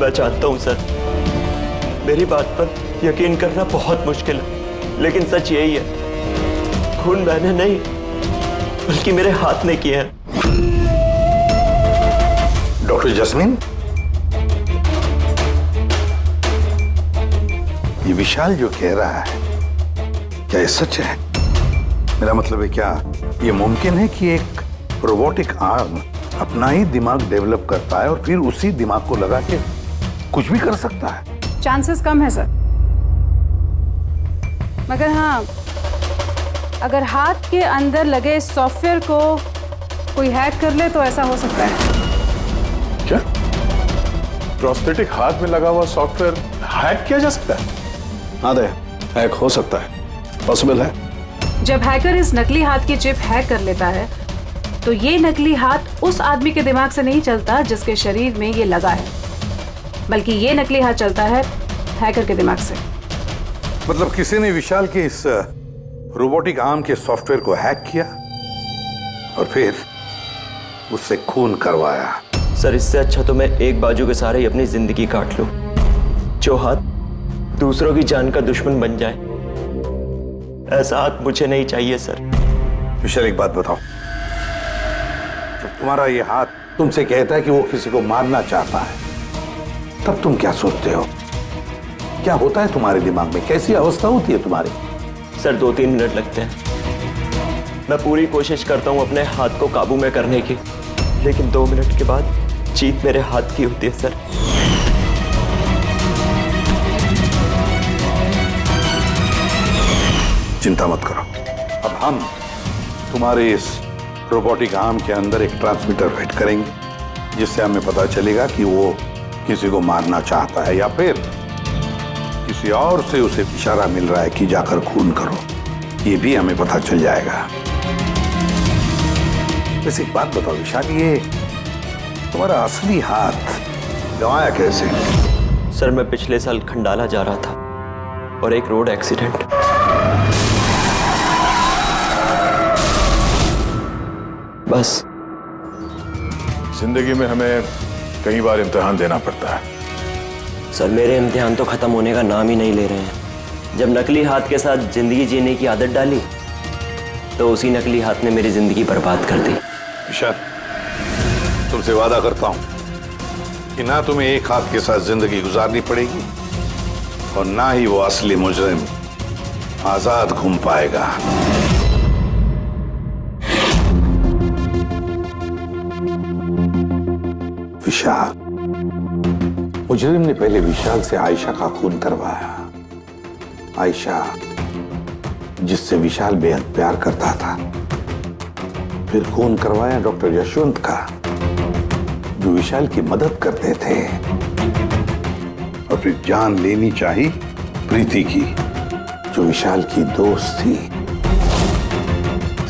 मैं चाहता हूं सर, मेरी बात पर यकीन करना बहुत मुश्किल है, लेकिन सच यही है, खून मैंने नहीं बल्कि मेरे हाथ ने किया है। डॉक्टर जस्मीन, ये विशाल जो कह रहा है क्या ये सच है? मेरा मतलब है, क्या ये मुमकिन है कि एक रोबोटिक आर्म अपना ही दिमाग डेवलप करता है और फिर उसी दिमाग को लगा के कुछ भी कर सकता है? चांसेस कम है सर, मगर हाँ, अगर हाथ के अंदर लगे सॉफ्टवेयर को कोई हैक कर ले तो ऐसा हो सकता है। क्या? प्रोस्थेटिक हाथ में लगा हुआ सॉफ्टवेयर हैक किया जा सकता है? हाँ दे, हैक हो सकता है, पॉसिबल है। जब हैकर इस नकली हाथ की चिप हैक कर लेता है तो ये नकली हाथ उस आदमी के दिमाग से नहीं चलता जिसके शरीर में ये लगा है, बल्कि ये नकली हाथ चलता है हैकर के दिमाग से। मतलब किसी ने विशाल के इस रोबोटिक आर्म के सॉफ्टवेयर को हैक किया और फिर उससे खून करवाया। सर, इससे अच्छा तो मैं एक बाजू के सहारे ही अपनी जिंदगी काट लूं, जो हाथ दूसरों की जान का दुश्मन बन जाए। ऐसा हाथ मुझे नहीं चाहिए सर। विशाल, एक बात बताओ, जब तुम्हारा ये हाथ तुमसे कहता है कि वो किसी को मारना चाहता है, तब तुम क्या सोचते हो? क्या होता है तुम्हारे दिमाग में? कैसी अवस्था होती है तुम्हारी? सर, 2-3 मिनट लगते हैं। मैं पूरी कोशिश करता हूं अपने हाथ को काबू में करने की, लेकिन 2 मिनट के बाद जीत मेरे हाथ की होती है सर। चिंता मत करो, अब हम तुम्हारे इस रोबोटिक आर्म के अंदर एक ट्रांसमीटर फिट करेंगे, जिससे हमें पता चलेगा कि वो किसी को मारना चाहता है या फिर किसी और से उसे इशारा मिल रहा है कि जाकर खून करो। ये भी हमें पता चल जाएगा। वैसे एक बात बताओ विशाल, ये तुम्हारा असली हाथ गंवाया कैसे? सर, मैं पिछले साल खंडाला जा रहा था और एक रोड एक्सीडेंट। बस जिंदगी में हमें कई बार इम्तिहान देना पड़ता है। सर मेरे इम्तिहान तो खत्म होने का नाम ही नहीं ले रहे हैं। जब नकली हाथ के साथ जिंदगी जीने की आदत डाली तो उसी नकली हाथ ने मेरी जिंदगी बर्बाद कर दी। विशाल, तुमसे वादा करता हूं कि ना तुम्हें एक हाथ के साथ जिंदगी गुजारनी पड़ेगी और ना ही वो असली मुजरिम आजाद घूम पाएगा। विशाल, मुजरिम ने पहले विशाल से आयशा का खून करवाया। आयशा जिससे विशाल बेहद प्यार करता था। फिर खून करवाया डॉक्टर यशवंत का जो विशाल की मदद करते थे। और फिर जान लेनी चाहिए प्रीति की जो विशाल की दोस्त थी।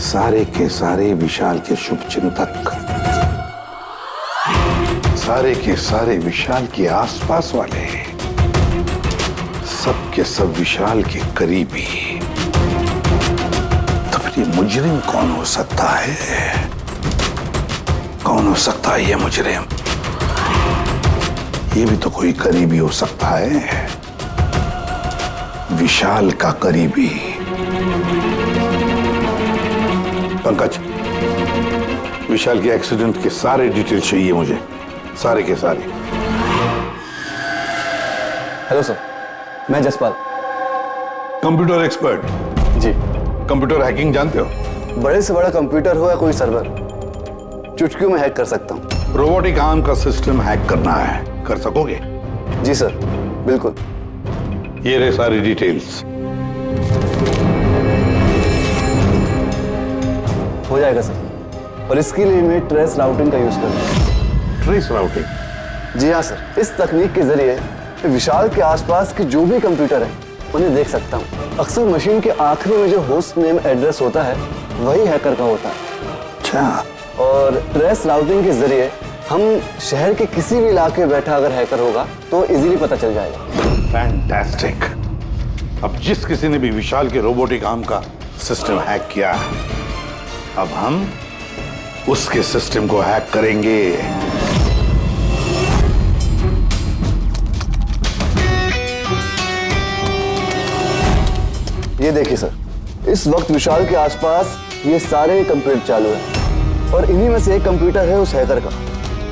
सारे के सारे विशाल के शुभ चिंतक, सारे के सारे विशाल के आसपास वाले, सब के सब विशाल के करीबी। तो फिर ये मुजरिम कौन हो सकता है? कौन हो सकता है ये मुजरिम? ये भी तो कोई करीबी हो सकता है, विशाल का करीबी। पंकज, विशाल के एक्सीडेंट के सारे डिटेल चाहिए मुझे, सारे के सारे। हेलो सर, मैं जसपाल, कंप्यूटर एक्सपर्ट। जी। कंप्यूटर हैकिंग जानते हो? बड़े से बड़ा कंप्यूटर हो या कोई सर्वर, चुटकियों में हैक कर सकता हूँ। रोबोटिक आर्म का सिस्टम हैक करना है, कर सकोगे? जी सर, बिल्कुल। ये रहे सारी डिटेल्स। हो जाएगा सर, और इसके लिए मैं ट्रेस राउटिंग का यूज करूँगा। Trace routing? जी हाँ सर, इस तकनीक के जरिए विशाल के आसपास के जो भी कंप्यूटर हैं उन्हें देख सकता हूँ। अक्सर मशीन के आखिरी में जो होस्ट नेम एड्रेस होता है वही हैकर का होता है। अच्छा। और ट्रेस राउटिंग के जरिए हम शहर के किसी भी इलाके में बैठा अगर हैकर होगा तो इजीली पता चल जाएगा। फैंटास्टिक। अब जिस किसी ने भी विशाल के रोबोटिक आर्म का सिस्टम हैक किया, अब हम उसके सिस्टम को हैक करेंगे। ये देखिए सर, इस वक्त विशाल के आसपास ये सारे कंप्यूटर चालू हैं और इन्हीं में से एक कंप्यूटर है उस हैकर का।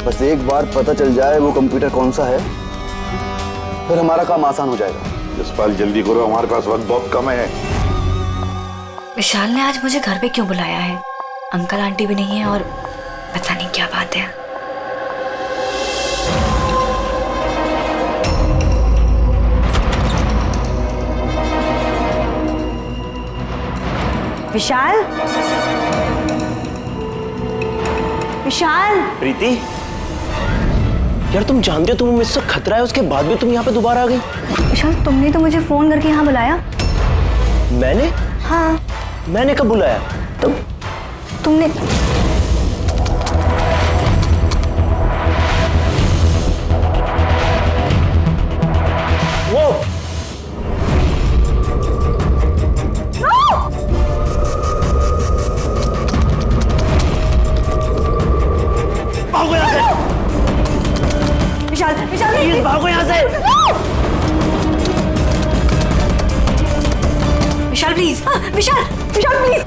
बस एक बार पता चल जाए वो कंप्यूटर कौन सा है, फिर हमारा काम आसान हो जाएगा। जसपाल जल्दी करो, हमारे पास वक्त बहुत कम है। विशाल ने आज मुझे घर पे क्यों बुलाया है? अंकल आंटी भी नहीं है और पता नहीं क्या बात है। विशाल, विशाल। प्रीति, यार तुम जानते हो तुम्हें मुझसे खतरा है, उसके बाद भी तुम यहाँ पे दोबारा आ गई। विशाल, तुमने तो मुझे फोन करके यहाँ बुलाया। मैंने? हाँ। मैंने कब बुलाया? तुमने वो भागो यहाँ से। विशाल, विशाल प्लीज भागो यहाँ से। Vishal please, Vishal, Vishal please.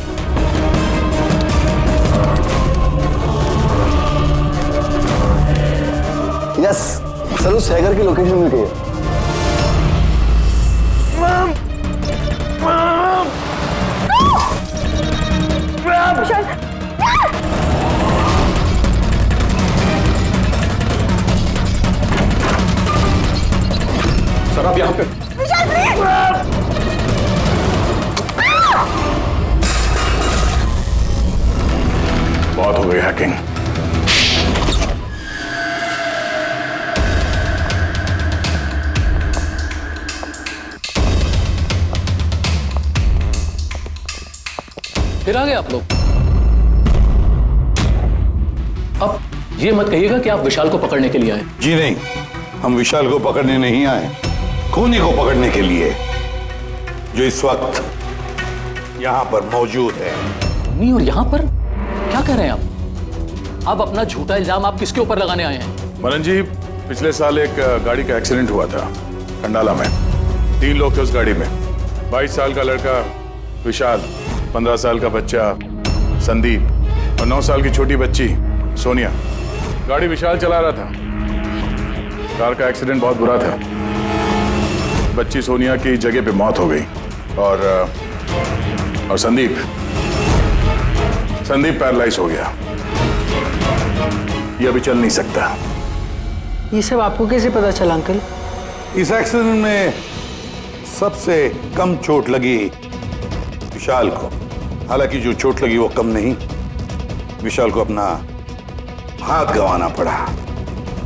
Yes sir, उस हैकर की लोकेशन मिल गई है। सर आप यहाँ पे। बहुत हो गई हैकिंग। फिर आ गए आप लोग। अब ये मत कहिएगा कि आप विशाल को पकड़ने के लिए आए। जी नहीं, हम विशाल को पकड़ने नहीं आए, खूनी को पकड़ने के लिए, जो इस वक्त यहाँ पर मौजूद है। नहीं, और यहाँ पर क्या कह रहे हैं आप? अब अपना झूठा इल्जाम आप किसके ऊपर लगाने आए हैं? मनन जी, पिछले साल एक गाड़ी का एक्सीडेंट हुआ था कंडाला में। 3 लोग थे उस गाड़ी में। 22 साल का लड़का विशाल, 15 साल का बच्चा संदीप और 9 साल की छोटी बच्ची सोनिया। गाड़ी विशाल चला रहा था। कार का एक्सीडेंट बहुत बुरा था। बच्ची सोनिया की जगह पे मौत हो गई और संदीप पैरालाइज हो गया। ये अभी चल नहीं सकता। ये सब आपको कैसे पता चला अंकल? इस एक्सीडेंट में सबसे कम चोट लगी विशाल को। हालांकि जो चोट लगी वो कम नहीं, विशाल को अपना हाथ गंवाना पड़ा।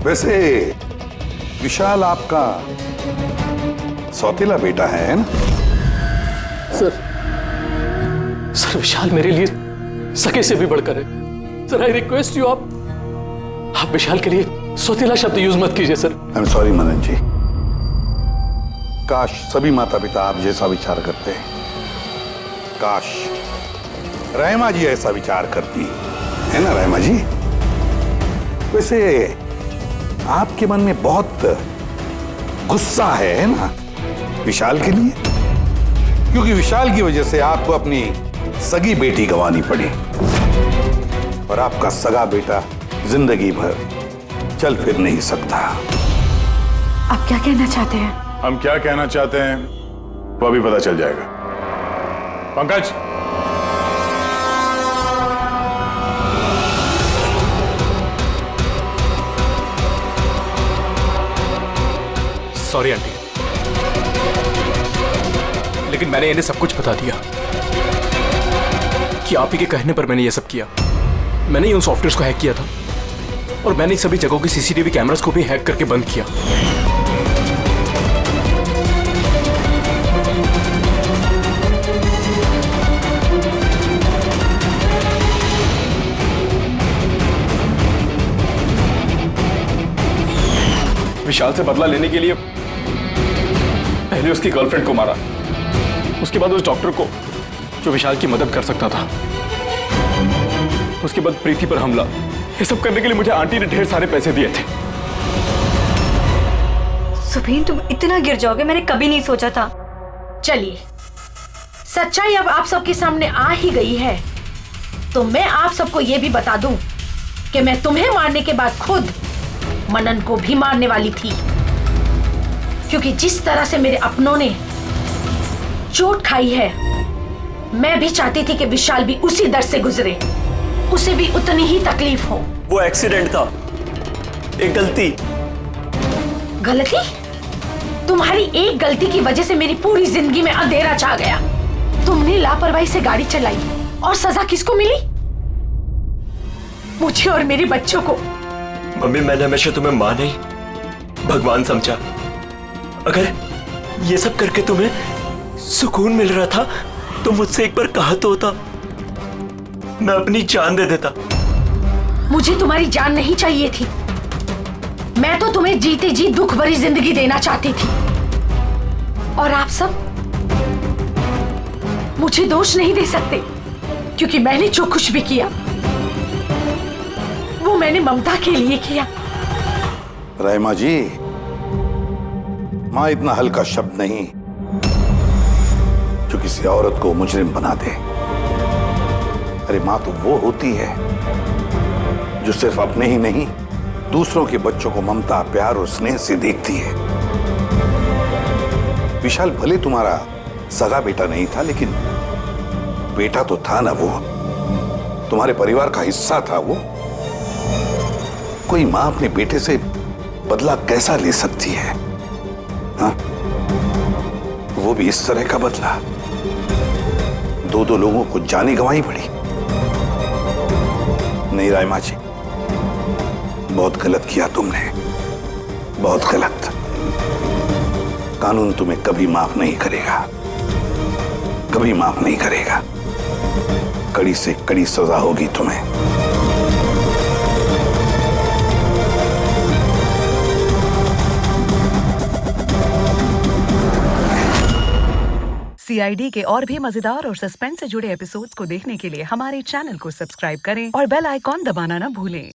वैसे विशाल आपका सौतेला बेटा है ना? सर विशाल मेरे लिए सगे से भी बढ़कर है। सर आई रिक्वेस्ट यू, आप विशाल के लिए सौतेला शब्द यूज मत कीजिए सर। आई एम सॉरी मनन जी। काश सभी माता पिता आप जैसा विचार करते हैं। काश रहमा जी ऐसा विचार करती है ना रहमा जी? वैसे आपके मन में बहुत गुस्सा है ना विशाल के लिए, क्योंकि विशाल की वजह से आपको अपनी सगी बेटी गंवानी पड़ी और आपका सगा बेटा जिंदगी भर चल फिर नहीं सकता। आप क्या कहना चाहते हैं? हम क्या कहना चाहते हैं वो अभी पता चल जाएगा। पंकज, सॉरी आंटी, लेकिन मैंने इन्हें सब कुछ बता दिया कि आप ही के कहने पर मैंने ये सब किया। मैंने ही उन सॉफ्टवेयर्स को हैक किया था और मैंने सभी जगहों की सीसीटीवी कैमरास को भी हैक करके बंद किया। विशाल से बदला लेने के लिए पहले उसकी गर्लफ्रेंड को मारा, उसके बाद उस डॉक्टर को जो विशाल की मदद कर सकता था, उसके बाद प्रीति पर हमला। ये सब करने के लिए मुझे आंटी ने ढेर सारे पैसे दिए थे। सुभीन, तुम इतना गिर जाओगे मैंने कभी नहीं सोचा था। चलिए, सच्चाई अब आप सबके सामने आ ही गई है, तो मैं आप सबको यह भी बता दूं कि मैं तुम्हें मारने के बाद खुद मनन को भी मारने वाली थी, क्योंकि जिस तरह से मेरे अपनों ने चोट खाई है, मैं भी चाहती थी कि विशाल भी उसी दर्द से गुजरे, उसे भी उतनी ही तकलीफ हो। वो एक्सीडेंट था, एक गलती। गलती? तुम्हारी एक गलती की वजह से मेरी पूरी जिंदगी में अंधेरा छा गया। तुमने लापरवाही से गाड़ी चलाई और सजा किसको मिली? मुझे और मेरे बच्चों को। मम्मी, मैंने हमेशा तुम्हें मां नहीं भगवान समझा। अगर ये सब करके तुम्हें सुकून मिल रहा था तो मुझसे एक बार कहा तो होता, मैं अपनी जान दे देता। मुझे तुम्हारी जान नहीं चाहिए थी, मैं तो तुम्हें जीते जी दुख भरी जिंदगी देना चाहती थी। और आप सब मुझे दोष नहीं दे सकते, क्योंकि मैंने जो कुछ भी किया वो मैंने ममता के लिए किया। रहमा जी, मां इतना हल्का शब्द नहीं जो किसी औरत को मुजरिम बना दे। अरे मां तो वो होती है जो सिर्फ अपने ही नहीं दूसरों के बच्चों को ममता, प्यार और स्नेह से देखती है। विशाल भले तुम्हारा सगा बेटा नहीं था, लेकिन बेटा तो था ना, वो तुम्हारे परिवार का हिस्सा था। वो कोई मां अपने बेटे से बदला कैसा ले सकती है? हाँ? वो भी इस तरह का बदला। 2 लोगों को जाने गंवाई पड़ी। नहीं रायमा जी, बहुत गलत किया तुमने, बहुत गलत। कानून तुम्हें कभी माफ नहीं करेगा, कभी माफ नहीं करेगा। कड़ी से कड़ी सजा होगी तुम्हें। CID के और भी मजेदार और सस्पेंस से जुड़े एपिसोड्स को देखने के लिए हमारे चैनल को सब्सक्राइब करें और बेल आइकॉन दबाना ना भूलें।